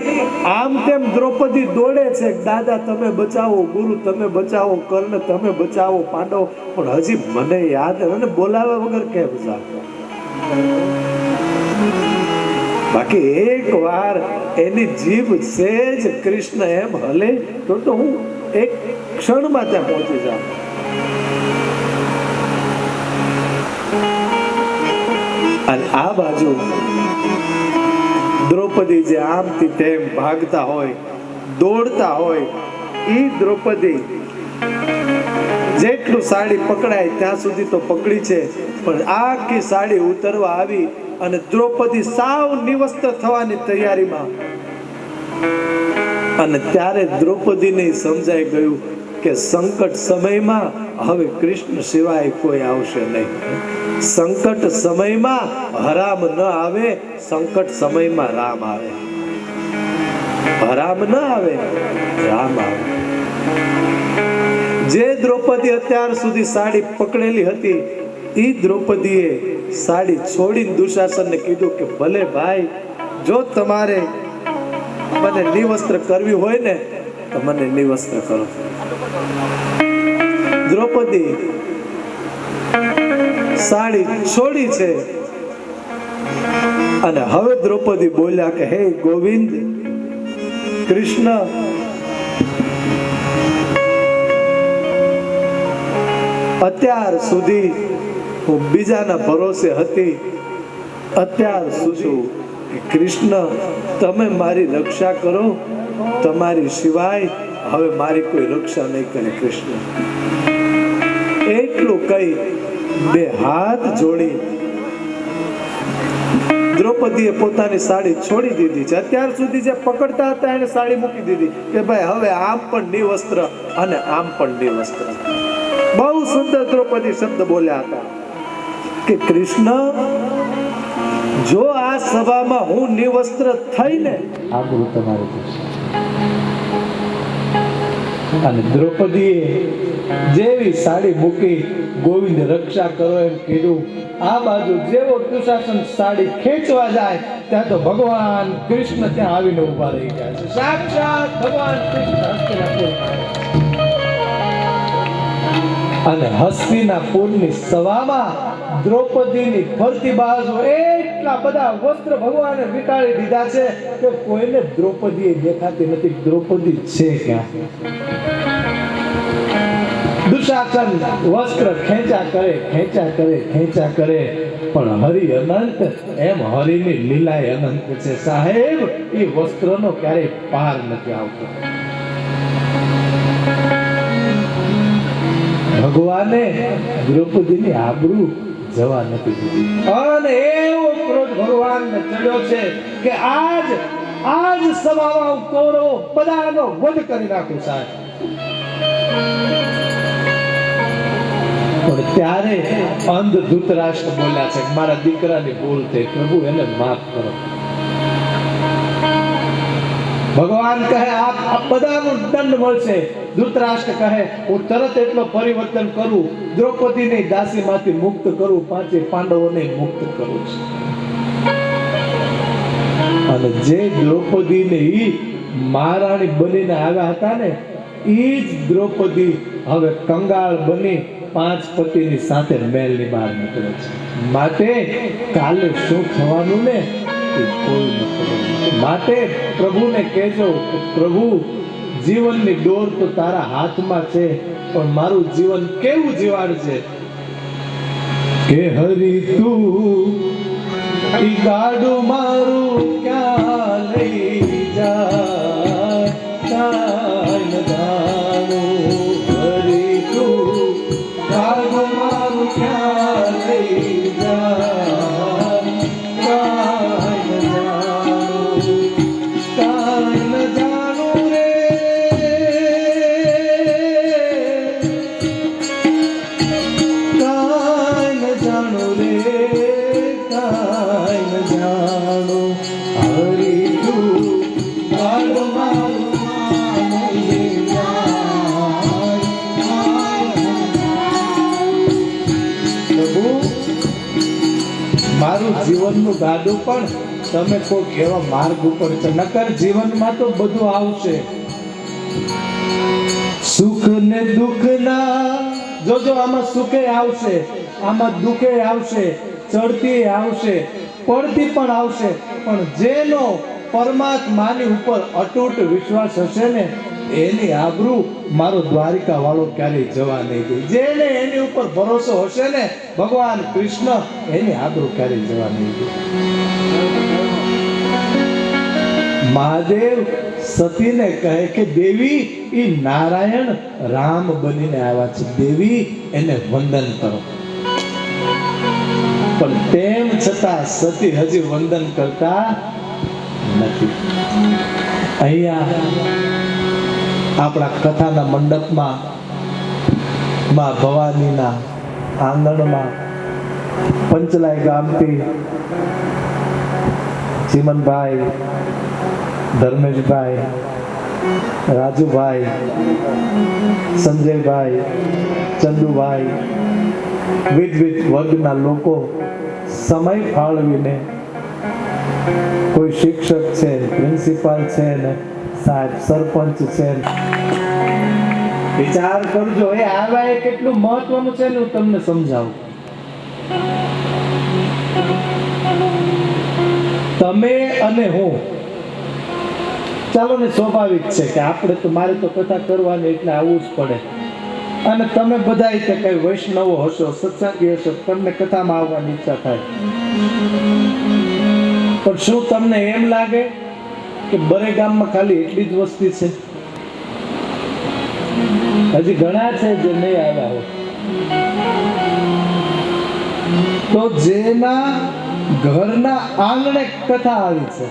આમ તેમ દ્રૌપદી દોડે છે, દાદા તમે બચાવો, ગુરુ તમે બચાવો, કર્ણ તમે બચાવો, પાંડવ, પણ હજી મને યાદ અને બોલાવ્યા વગર કેમ જાવ? બાકી એક વાર એની જીભ સેજ કૃષ્ણ એમ હલે તો હું એક ક્ષણમાં ત્યાં પહોંચી જાઉં. અને આ બાજુ દ્રૌપદી જે આમથી તેમ ભાગતા હોય, દોડતા હોય, એ દ્રૌપદી જેટલું સાડી પકડાય ત્યાં સુધી તો પકડી છે, પણ આખી સાડી ઉતરવા આવી અને દ્રૌપદી સાવ નિવસ્ત્ર થવાની તૈયારીમાં. અને ત્યારે દ્રૌપદીને સમજાઈ ગયું કે સંકટ સમયમાં હવે કૃષ્ણ સિવાય કોઈ આવશે નહીં. સંકટ સમયમાં હરામ ન આવે, સંકટ સમયમાં રામ આવે. હરામ ન આવે, રામ આવે. જે દ્રૌપદી અત્યાર સુધી સાડી પકડેલી હતી, એ દ્રૌપદીએ સાડી છોડીને દુશાસનને કીધું કે ભલે ભાઈ, જો તમારે મને નિવસ્ત્ર કરવી હોય ને તો મને નિવસ્ત્ર કરો. દ્રૌપદી સાડી છોડી છે અને હવે દ્રૌપદી બોલ્યા કે હે ગોવિંદ કૃષ્ણ, અત્યાર સુધી હું બીજાના ભરોસે હતી, અત્યાર સુધી કે કૃષ્ણ તમે મારી રક્ષા કરો, તમારી સિવાય હવે મારી કોઈ રક્ષા નહીં કરે કૃષ્ણ. એટલું કહી બે હાથ જોડી દ્રૌપદીએ પોતાની સાડી છોડી દીધી છે. અત્યાર સુધી જે પકડતા હતા એને સાડી મૂકી દીધી કે ભાઈ હવે આમ પણ નિવસ્ત્ર અને આમ પણ નિવસ્ત્ર. બહુ સુંદર દ્રૌપદી શબ્દ બોલ્યા હતા કે કૃષ્ણ, જો આ સભામાં હું નિવસ્ત્ર થઈને આબરૂ તમારી થશે. અને દ્રૌપદીએ જેવી સાડી મૂકી, ગોવિંદ રક્ષા કરો એમ કીધું, આ બાજુ જેવો દુશાસન સાડી ખેંચવા જાય ત્યાં તો ભગવાન કૃષ્ણ ત્યાં આવીને ઉભા રહી ગયા છે. સાક્ષાત ભગવાન કૃષ્ણ હસ્તિનાપુરમાં. અને હસ્તિનાપુરની સભામાં દ્રૌપદીની ફરતી બાજુ એટલા બધા વસ્ત્ર ભગવાને વીંટાળી દીધા છે કે કોઈને દ્રૌપદીએ દેખાતી નથી. દ્રૌપદી છે ક્યાં? દુશાસન વસ્ત્ર ખેંચા કરે પણ હરિ અનંત, એમ હરિની લીલા અનંત છે સાહેબ. એ વસ્ત્રનો ક્યારેય પાર નથી આવતો. ભગવાને દ્રૌપદીની આબરૂ જવા નથી દીધી અને એવો ક્રોધ ભગવાનને ચડ્યો છે કે આજ સભામાં કૌરવો બધાનો વધ કરી નાખ્યો સાહેબ. પણ ત્યારે અંધ ધૃતરાષ્ટ્ર બોલ્યા છે મારા દીકરાની ભૂલ થઈ, પ્રભુ એને માફ કરો. ભગવાન કહે આ બધાનું દંડ મળશે. ધૃતરાષ્ટ્ર કહે હું તરત એટલો પરિવર્તન કરું, દ્રૌપદીને દાસીમાંથી મુક્ત કરું, પાંચે પાંડવોને મુક્ત કરું છું. અને જે દ્રૌપદીને ઈ મહારાણી બનીને આવ્યા હતા ને, ઈ જ દ્રૌપદી હવે કંગાળ બની પાંચ પતિની સાથે મહેલની બહાર નીકળે છે. માટે કાલે શું થવાનું ને એ કોઈ ન ખબર. માટે પ્રભુને કહેજો કે પ્રભુ, જીવનની ડોર તો તારા હાથમાં છે, પણ મારું જીવન કેવું જીવાડશે કે હરી તું ઈ ગાડું મારું ક્યાં લઈ જાય કાંઈ ન જાણું. હરી તું ગાડું મારું ક્યાં લઈ જાય કાંઈ ન જાણું, કાંઈ ન જાણું રે, કાંઈ ન જાણું રે, કાંઈ ન જાણું. હરી તું ગાડું મારું ક્યાં લઈ જાય. પ્રભુ, મારું જીવનનું ગાડું પણ તમે કોઈક એવા માર્ગ ઉપર છે, નકર જીવનમાં તો બધું આવશે. સુખ ને દુઃખ ના જોજો, આમાં સુખે આવશે, આમાં દુઃખે આવશે, ચડતી આવશે, પડતી પણ આવશે. પણ જેનો પરમાત્માની ઉપર અતૂટ વિશ્વાસ હશે ને, એની આબરૂ મારો દ્વારિકા વાળો ક્યારેય જવા નહીં દે. જેને એની ઉપર ભરોસો હશે ને, ભગવાન કૃષ્ણ એની આબરૂ ક્યારેય જવા નહીં દે. મહાદેવ સતીને કહે કે દેવી, ઈ નારાયણ રામ બનીને આવ્યા છે, દેવી એને વંદન કરો. પણ તેમ છતાં સતી હજી વંદન કરતા નથી. અહીંયા આપણા કથાના મંડપમાં માં ભવાનીના આંગણમાં પંચલાઈ ગામથી ચીમનભાઈ, ધર્મેશભાઈ, રાજુભાઈ, સંજયભાઈ, ચંદુભાઈ, વિવિધ વર્ગના લોકો સમય ફાળવીને, કોઈ શિક્ષક છે, પ્રિન્સિપાલ છે ને સાહેબ સરપંચ છે. વિચાર કરજો, એ આવ્યા એ કેટલું મહત્વનું છે ને હું તમને સમજાવું. તમે અને હું, ચાલો ને સ્વાભાવિક છે કે આપણે તો મારે તો કથા કરવાની એટલે આવવું જ પડે. અને તમે બધા તે કઈ વૈષ્ણવો હશો, સત્સંગી હશો, તમને કથામાં આવવાની ઈચ્છા થાય. પણ શું તમને એમ લાગે કે બરે ગામમાં ખાલી એટલી જ વસ્તી છે? હજી ઘણા છે જે નહીં આવ્યા હોય. તો જેના ઘરના આંગણે કથા આવી છે,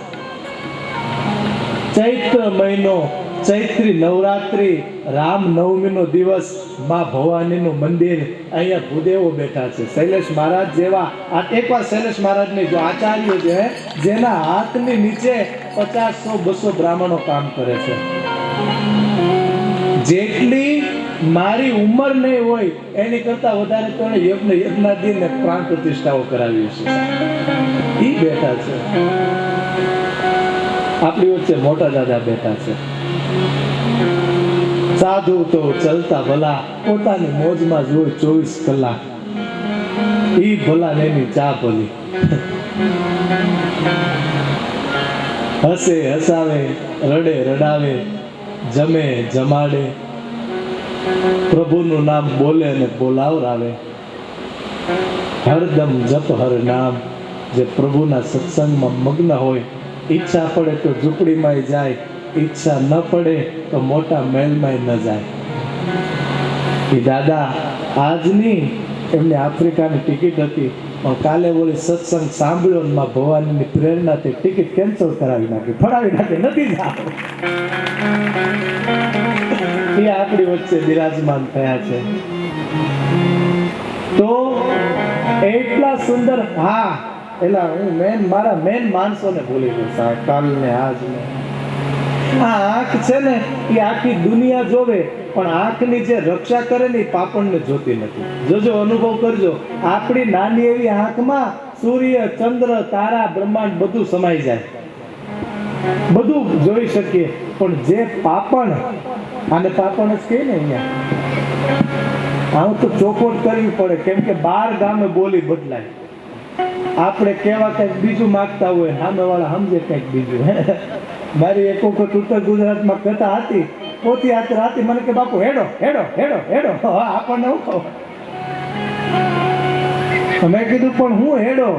ચૈત્ર મહિનો, ચૈત્રી નવરાત્રી, રામનવમીનો દિવસ, માં ભવાનીનું મંદિર, અહીંયા ભૂદેવો બેઠા છે. શૈલેષ મહારાજ જેવા, આ એકવાર શૈલેષ મહારાજની જો આચાર્ય છે, જેના હાથની નીચે 50, 100, 200 બ્રાહ્મણો કામ કરે છે. જેટલી મારી ઉંમર નહીં હોય એની કરતા વધારે તો યજ્ઞાદિને પ્રાણ પ્રતિષ્ઠાઓ કરાવી છે. એ બેઠા છે. આપણી વચ્ચે મોટા દાદા બેઠા છે. સાધુ તો ચલતા ભલા, પોતાની મોજમાં જોઈ 24 કલાક. ઈ ભલા ને એની ચા ભલી. હસે હસાવે, રડે રડાવે, જમે જમાડે, પ્રભુનું નામ બોલે અને બોલાવરાવે. હરદમ જપ હર નામ. જે પ્રભુના સત્સંગમાં મગ્ન હોય, ઈચ્છા પડે તો ઝૂંપડીમાં જાય, ઈચ્છા ન પડે તો મોટા મહેલમાં ન જાય. એ દાદા આજની એમની આફ્રિકાની ટિકિટ હતી, પણ કાલે ઓલી સત્સંગ સાંભળ્યો ને માં ભવાનીની પ્રેરણાથી ટિકિટ કેન્સલ કરાવી નાખી, ફરાવી નાખી, નથી જાવ. એ આપણી વચ્ચે બિરાજમાન થયા છે. તો એટલા સુંદર, હા એલા હું મારા મેન માણસોને ભૂલી ગયો, કાલ ને આજ ને. આ આંખ છે ને એ આખી દુનિયા જોવે, પણ આંખની જે રક્ષા કરે ને એ પાપણને જોતી નથી. જોજો, અનુભવ કરજો. આપણી નાની એવી આંખમાં સૂર્ય, ચંદ્ર, તારા, બ્રહ્માંડ બધું સમાઈ જાય, બધું જોઈ શકીએ. પણ જે પાપણ, આને પાપણ જ કહે ને અહીંયા, આવું તો ચોખવટ કરવી પડે, કેમ કે 12 ગામે બોલી બદલાય. આપણે કેવા કંઈક બીજું માગતા હોય, સામેવાળા સમજે કંઈક બીજું. મારી એક વખત ઉત્તર ગુજરાતમાં કથા હતી, પોતી રાતી મને કે બાપુ હેડો હેડો હેડો હેડો. આપણને હું કહું, મેં કીધું પણ હું હેડો?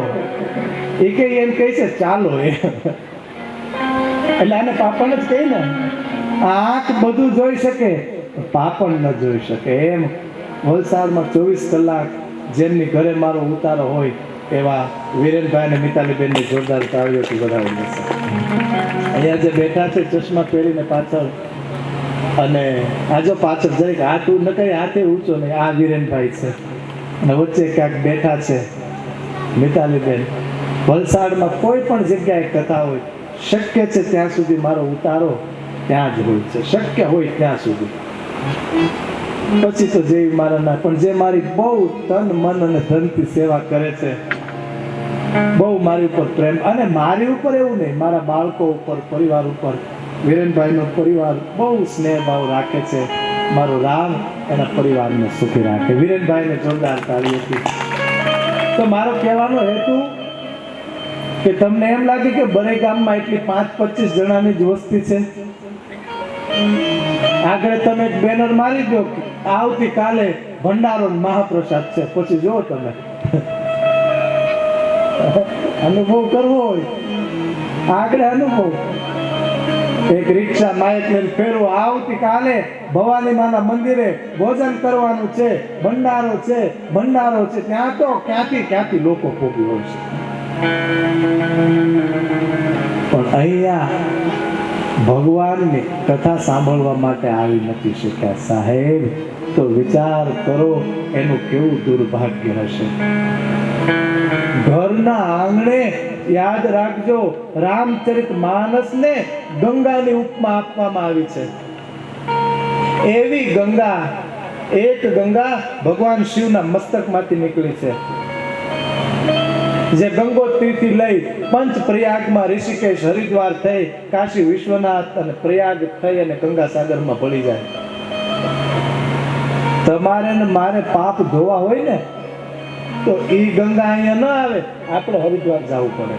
એ કે એમ કહે છે ચાલો. એટલે આને પાપણ જ કહે ને. આંખ બધું જોઈ શકે, પાપણ ન જોઈ શકે. એમ વલસાડમાં 24 કલાક જેમની ઘરે મારો ઉતારો હોય એવા વિરેનભાઈ અને મિતાલીબેનની જોરદાર તાળીઓથી વધાવી દેશે. અહીંયા જે બેઠા છે ચશ્મા પહેરીને પાછળ, અને આ જો પાછળ જરીક હાથ ન કઈ હાથે ઊંચો નહીં, આ વિરેનભાઈ છે. અને વચ્ચે ક્યાંક બેઠા છે મિતાલીબેન. વલસાડમાં કોઈ પણ જગ્યાએ કથા હોય, શક્ય છે ત્યાં સુધી મારો ઉતારો ત્યાં જ હોય છે, શક્ય હોય ત્યાં સુધી. પછી તો જે મારા ના, પણ જે મારી બહુ તન મન અને ધનથી સેવા કરે છે, બહુ મારી ઉપર પ્રેમ, અને મારી ઉપર એવું નહીં, મારા બાળકો ઉપર, પરિવાર ઉપર, વિરેનભાઈનો પરિવાર બહુ સ્નેહ ભાવ રાખે છે. મારો રામ એના પરિવારને સુખી રાખે. વિરેનભાઈને જોરદાર તાળીઓથી. તો મારો કહેવાનો હેતુ કે તમને એમ લાગે કે બરે ગામમાં એટલી 5-25 જણાની જ વસ્તી છે. આગળ તમે એક બેનર મારી દો, આવતીકાલે ભંડારો મહાપ્રસાદ છે, પછી જો તમે અનુભવ કરવો હોય, આગળ અનુભવ. એક રિક્ષા માઇક લઈને ફેરવો, આવતીકાલે ભવાની માના મંદિરે ભોજન કરવાનું છે, ભંડારો છે, ભંડારો છે. ત્યાં તો ક્યાંથી લોકો પોગી હોય છે. પણ અહીંયા ભગવાનની કથા સાંભળવા માટે આવી નથી શક્યા. સાહેબ, તો વિચાર કરો એનું કેવું દુર્ભાગ્ય હશે. ઘરના આંગણે, યાદ રાખજો, રામચરિત માનસને ગંગાની ઉપમા આપવામાં આવી છે. એવી ગંગા, એક ગંગા ભગવાન શિવના મસ્તકમાંથી નીકળી છે, જે ગંગોત્રીથી લઈ પંચ પ્રયાગમાં, ઋષિકેશ, હરિદ્વાર થઈ, કાશી વિશ્વનાથ અને પ્રયાગ થઈ અને ગંગા સાગરમાં ભળી જાય. તમારે ને મારે પાપ ધોવા હોય ને તો ઈ ગંગા અહીંયા ન આવે, આપણે હરિદ્વાર જવું પડે.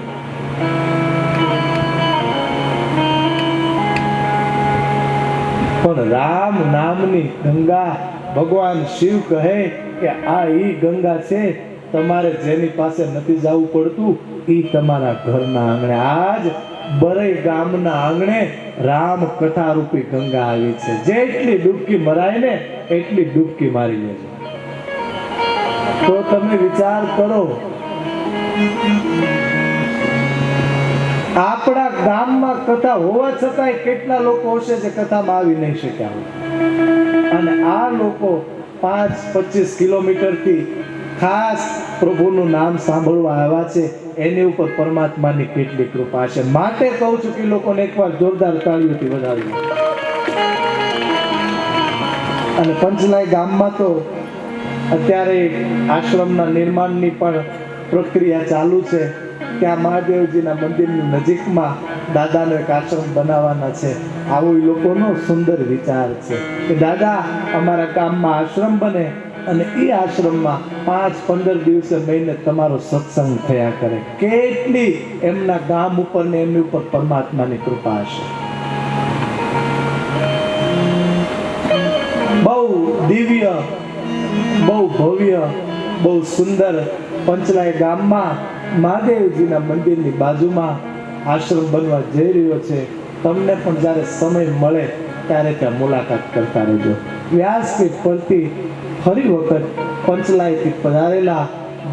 પણ રામ નામની ગંગા ભગવાન શિવ કહે કે આ ઈ ગંગા છે, તમારે જેની પાસે નથી જવું પડતું ઈ તમારા ઘરના આંગણે. આજ બરઈ ગામના આંગણે રામ કથા રૂપી ગંગા આવી છે. જેટલી ડૂબકી મરાય ને એટલી ડૂબકી મારી લેજો. તો તમે વિચાર કરો, આપણા ગામમાં કથા હોવા છતાંય કેટલા લોકો હશે જે કથામાં આવી નહીં શક્યા હોય, અને આ લોકો 5-25 કિલોમીટરથી ખાસ પ્રભુનું નામ સાંભળવા આવ્યા છે. એની ઉપર પરમાત્માની કેટલી કૃપા છે. માટે કહું છું કે લોકોને એકવાર જોરદાર તાળીઓથી વધાવી. અને પંચલાઈ ગામમાં તો અત્યારે આશ્રમના નિર્માણની પણ પ્રક્રિયા ચાલુ છે. ત્યાં મહાદેવજીના મંદિરની નજીકમાં દાદાનો એક આશ્રમ બનાવવાના છે. આવો એ લોકોનો સુંદર વિચાર છે કે દાદા અમારા ગામમાં આશ્રમ બને અને એ આશ્રમમાં 5-15 દિવસે મહિને તમારો સત્સંગ થયા કરે. કેટલી એમના ગામ ઉપર ને એમની ઉપર પરમાત્માની કૃપા હશે. બહુ દિવ્ય, બહુ ભવ્ય, બહુ સુંદર પંચલાઈ ગામમાં મહાદેવજીના મંદિરની બાજુમાં આશ્રમ બનવા જઈ રહ્યો છે. તમને પણ જ્યારે સમય મળે ત્યારે ત્યાં મુલાકાત કરતા રહેજો. વ્યાસપીઠ પરથી ફરી વખત પંચલાઈથી પધારેલા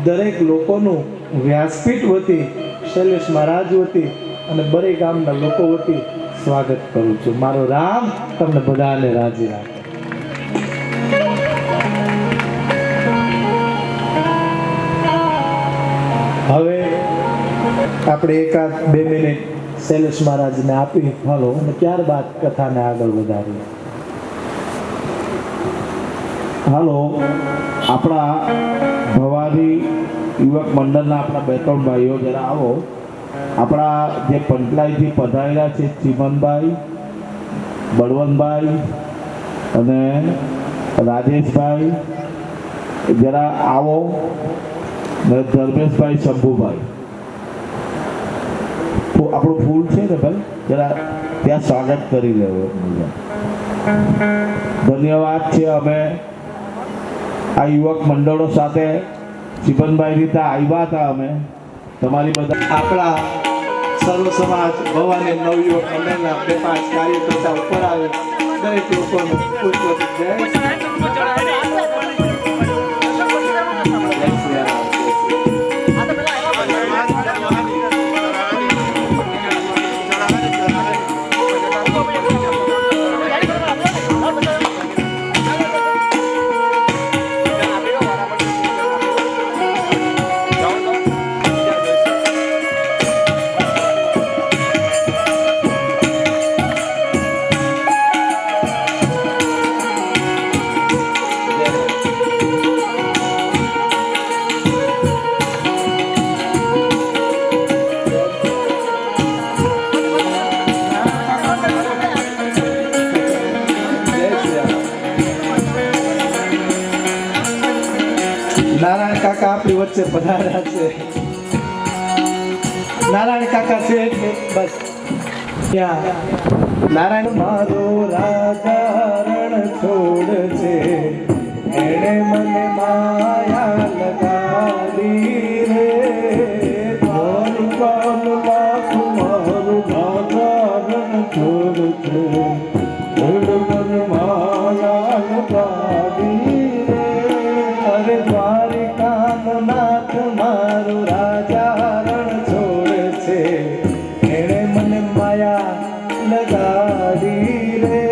દરેક લોકોનું વ્યાસપીઠ વતી, શૈલેષ મહારાજ વતી અને બરઈ ગામના લોકો વતી સ્વાગત કરું છું. મારો રામ તમને બધાને રાજી રાખે. હવે આપણે 1-2 મિનિટ શૈલેષ મહારાજને આપી હાલો અને ત્યારબાદ કથાને આગળ વધારીએ. હાલો, આપણા ભવારી યુવક મંડળના આપણા 2-3 ભાઈઓ જરા આવો. આપણા જે પંચલાઈથી પધારેલા છે ચીમનભાઈ, બળવંતભાઈ અને રાજેશભાઈ, જરા આવો. ને ધર્મેશભાઈ, શંભુભાઈ, આપણું ફૂલ છે ને ભાઈ, જરા ત્યાં સ્વાગત કરી લેવું. ધન્યવાદ છે. અમે આ યુવક મંડળો સાથે ચીમનભાઈ રીતે આવ્યા હતા. અમે તમારી બધા આપણા સર્વ સમાજ ભવાની નવયુવક મંડળના 2-5 કાર્યકર્તા ઉપર આવે. દરેક લોકોનું પૂછપરછ જય નારાયણ કાકા આપણી વચ્ચે પધાર્યા છે. નારાયણ કાકા છે એટલે બસ ત્યાં નારાયણ મારો રાધારણ છોડ છે, એણે મને માયા લગાડી રે. મારું કામ લાખું મારું રાધારણ છોડ છે, એણે મને માયા લગાડી રે. અરે દ્વારિકાનો નાથ મારો રાજા રણ છોડ છે, એણે મને માયા લગાડી રે.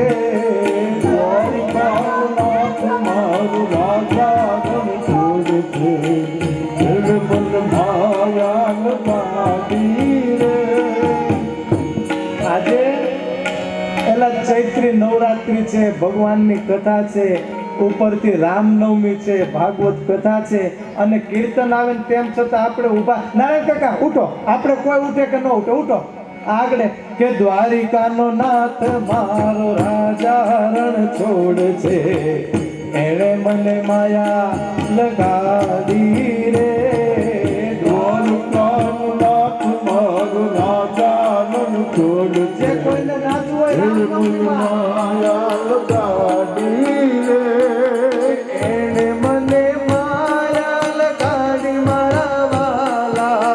દ્વારિકાનો નાથ મારો રાજા રણ છોડ છે, એણે મને માયા લગાડી રે. આજે એલા ચૈત્રી નવરાત્રી છે, ભગવાનની કથા છે, ઉપરથી રામનવમી છે, ભાગવત કથા છે અને કીર્તન આવે ને તેમ છતાં આપણે ઊભા. નારાયણ કાકા ઉઠો, આપણે કોઈ ઉઠે કે ન ઉઠે, ઉઠો આગળ. કે દ્વારિકાનો નાથ મારો રાજા રણ છોડ છે, એણે મને માયા લગાડી રે. જે કોઈને નાચવું હોય રામનવમીમાં એને મને માયા લગાડી મારા વાલા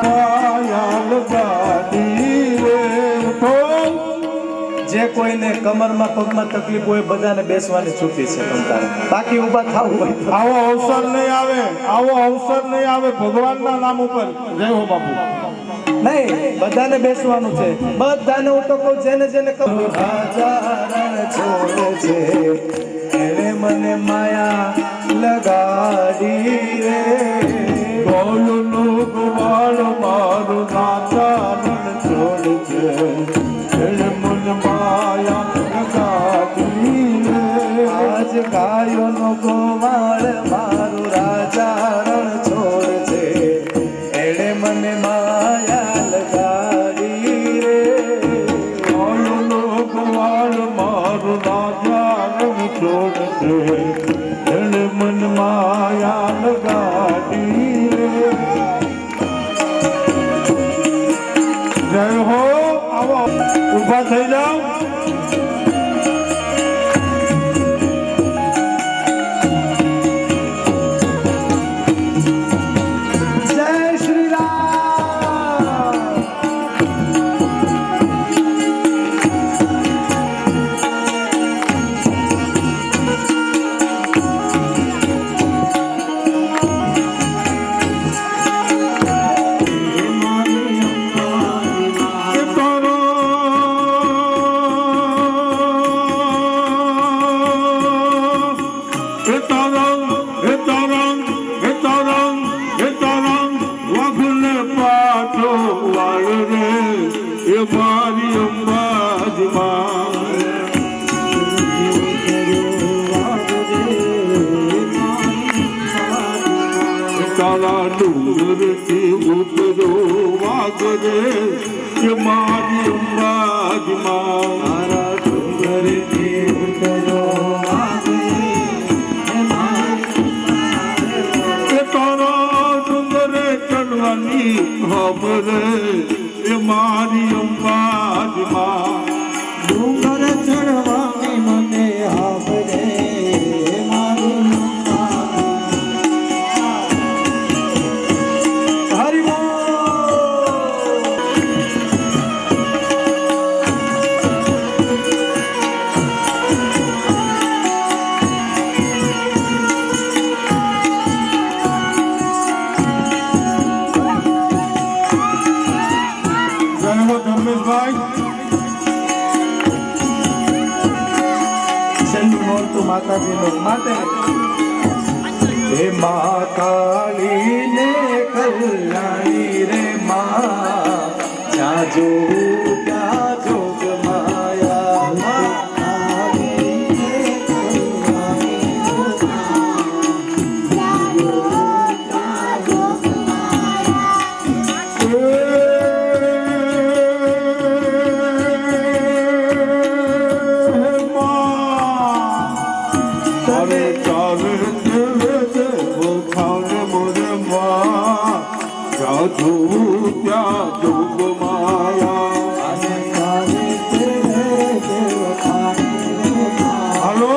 જે કોઈને કમરમાં પગમાં તકલીફ હોય બધાને બેસવાની છૂટી છે તમતારે બાકી ઊભા થવું હોય તો. આવો અવસર નહીં આવે, આવો અવસર નહીં આવે ભગવાનના નામ ઉપર. જય હો બાપુ. નહીં, બધાને બેસવાનું છે. બધાને હું તો કહું જેને જેને કહું રાજારણ છોડે છે એને મને માયા લગાડી રે ગોલનો ગોવાળ મારો નાચારણ છોડ છે એને મન માયા લગાડી રે. આજ ગાયોનો ગોવાળ મારું રાજારણ છોડ છે એને મને માયા લગાડી રે ગોલનો ગોવાળ મારો નાચારણ છોડ છે એને મન માયા લગાડી રે. જય હો. આવો ઊભા થઈ જાઓ. જય શ્રી રામ. મારી અંબાજીમાં તારા ડુંગરથી ઉતરો વાગરે એ મારી અંબાજીમાં મારા ડુંગરથી ઉતરો તારા ડુંગરે ચડવાની ખબરે એ મારી અંબાજીમાં ડુંગર ચડવાની મને આવડે મારું હરિ બોલ. જય હો ધર્મેશભાઈ. છેલ્લું નોરતું માતાજીનું માટે હે મા કાળી ને કલ્યાણી રે મા જાજો ત્યાં જોગ માયા મા કાળી ને કલ્યાણી ચાલે ચાલે દેવો ખાને મોરે માં જાજુ ત્યાં જોગ માયા હાલો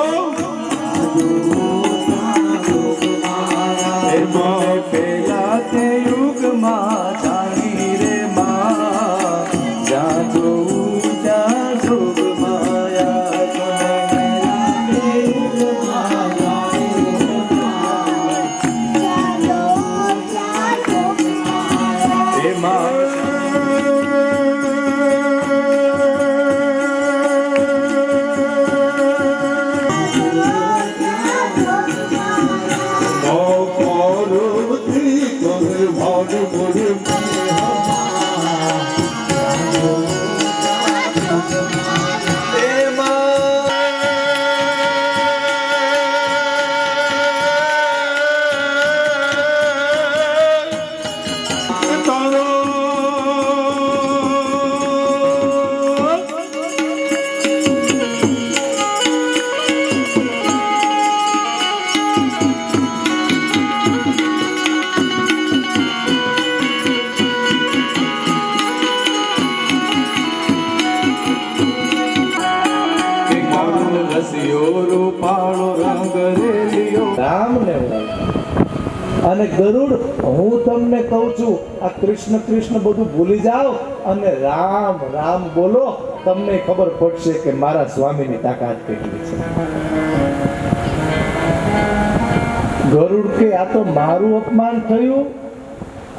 એમાં પેલા તે યુગમાં જાણી રે મા જ્યાં જોઉં ત્યાં જોગ માયા રસિયો રૂપાળો રંગ રેલિયો રામને અને ગરુડ, હું તમને કહું છું આ કૃષ્ણ કૃષ્ણ બધું ભૂલી જાઓ અને રામ રામ બોલો, તમને ખબર પડશે કે મારા સ્વામીની તાકાત કેટલી છે. ગરુડ કે આ તો મારું અપમાન થયું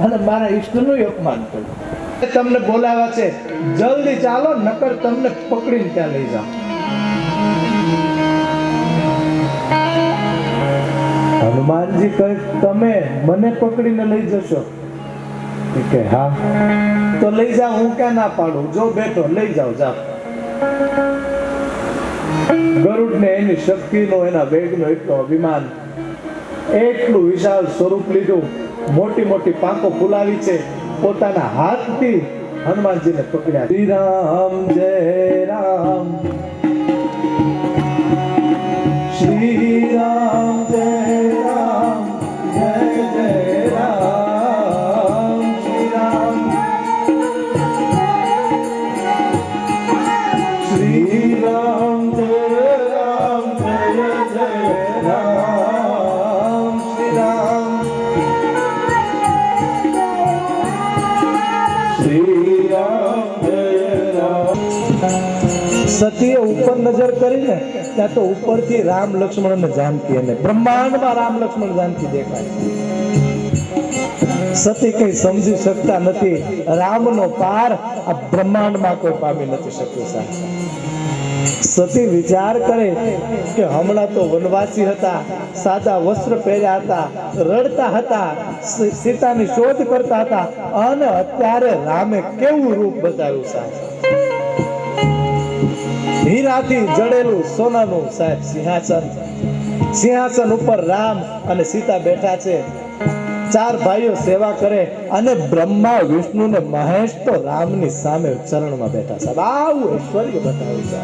અને મારા ઈષ્ટનું અપમાન થયું. તમને બોલાવ્યા છે, જલ્દી ચાલો, નકર તમને પકડીને ત્યાં લઈ જાઓ. હનુમાનજી કહે, તમે મને પકડીને લઈ જશો? કે હા, તો લઈ જાઓ, હું ક્યાં ના પાડું, જો બેઠો, લઈ જાઓ, જાઓ. ગરુડને એની શક્તિનો, એના વેગનો એટલો અભિમાન, એટલું વિશાળ સ્વરૂપ લીધું, મોટી મોટી પાંખો ફુલાવી છે, પોતાના હાથથી હનુમાનજીને પકડ્યા. શ્રી રામ જય રામ, શ્રી રામ જય રામ, જય જય રામ, શ્રી રામ, શ્રી રામ જય રામ, જય જય રામ, શ્રી રામ, શ્રી રામ જય રામ. સતીએ ઉપર નજર કરીને ત્યાં તો ઉપરથી રામ લક્ષ્મણ અને જાનકી, અને બ્રહ્માંડમાં રામ લક્ષ્મણ જાનકી દેખાય. સતી કઈ સમજી શકતા નથી, રામનો પાર આ બ્રહ્માંડમાં કોઈ પામી નથી શક્યું. સાહેબ, સતી વિચાર કરે કે હમણાં તો વનવાસી હતા, સાદા વસ્ત્ર પહેર્યા હતા, રડતા હતા, સીતાની શોધ કરતા હતા, અને અત્યારે રામે કેવું રૂપ બતાવ્યું. સાહેબ, હીરાથી જડેલું સોનાનું સાહેબ સિંહાસન, સિંહાસન ઉપર રામ અને સીતા બેઠા છે. 4 ભાઈઓ સેવા કરે અને બ્રહ્મા વિષ્ણુ ને મહેશ તો રામની સામે ચરણમાં બેઠા. સાહેબ, આવું ઐશ્વર્ય બતાવ્યું છે.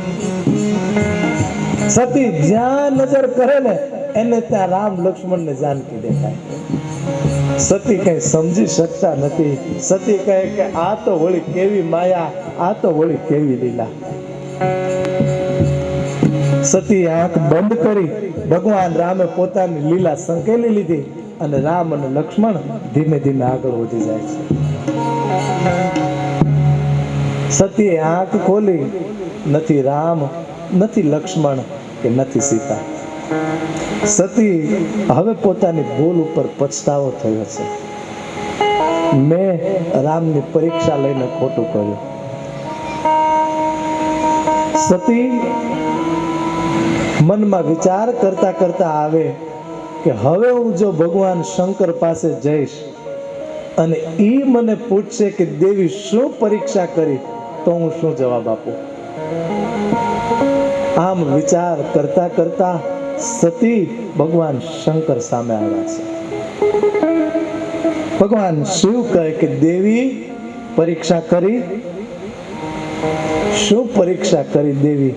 સતી જ્યાં નજર કરે ને એને ત્યાં રામ લક્ષ્મણ ને જાનકી દેખાય. સતી કઈ સમજી શકતા નથી. સતી કહે કે આ તો વળી કેવી માયા, આ તો વળી કેવી લીલા. સતી આંખ બંધ કરી ભગવાન રામે પોતાની લીલા સંકેલી લીધી અને રામ અને લક્ષ્મણ ધીમે ધીમે આગળ વધી જાય છે. સતીએ આંખ ખોલી, નથી રામ, નથી લક્ષ્મણ કે નથી સીતા. સતી હવે પોતાની ભૂલ ઉપર પછતાવો થયો છે. મેં રામની પરીક્ષા લઈને ખોટું કર્યું. સતી મનમાં વિચાર કરતા કરતા આવે કે હવે હું જો ભગવાન શંકર પાસે જઈશ અને ઈ મને પૂછશે કે દેવી શું પરીક્ષા કરી, તો હું શું જવાબ આપું. આમ વિચાર કરતા કરતા સતી ભગવાન શંકર સામે આવ્યા છે. ભગવાન શિવ કહે કે દેવી પરીક્ષા કરી, શું પરીક્ષા કરી દેવી,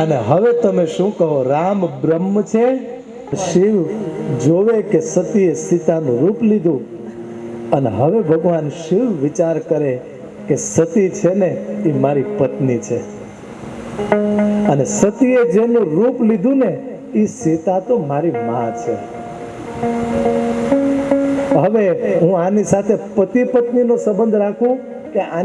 અને હવે તમે શું કહો, રામ બ્રહ્મ છે? શિવ જોવે કે સતીએ સીતાનું રૂપ લીધું અને હવે ભગવાન શિવ વિચાર કરે કે સતી છે ને એ મારી પત્ની છે, અને સતીએ જેનું રૂપ લીધું ને એ સીતા તો મારી માં છે. હવે હું આની સાથે પતિ પત્નીનો સંબંધ રાખું કે આની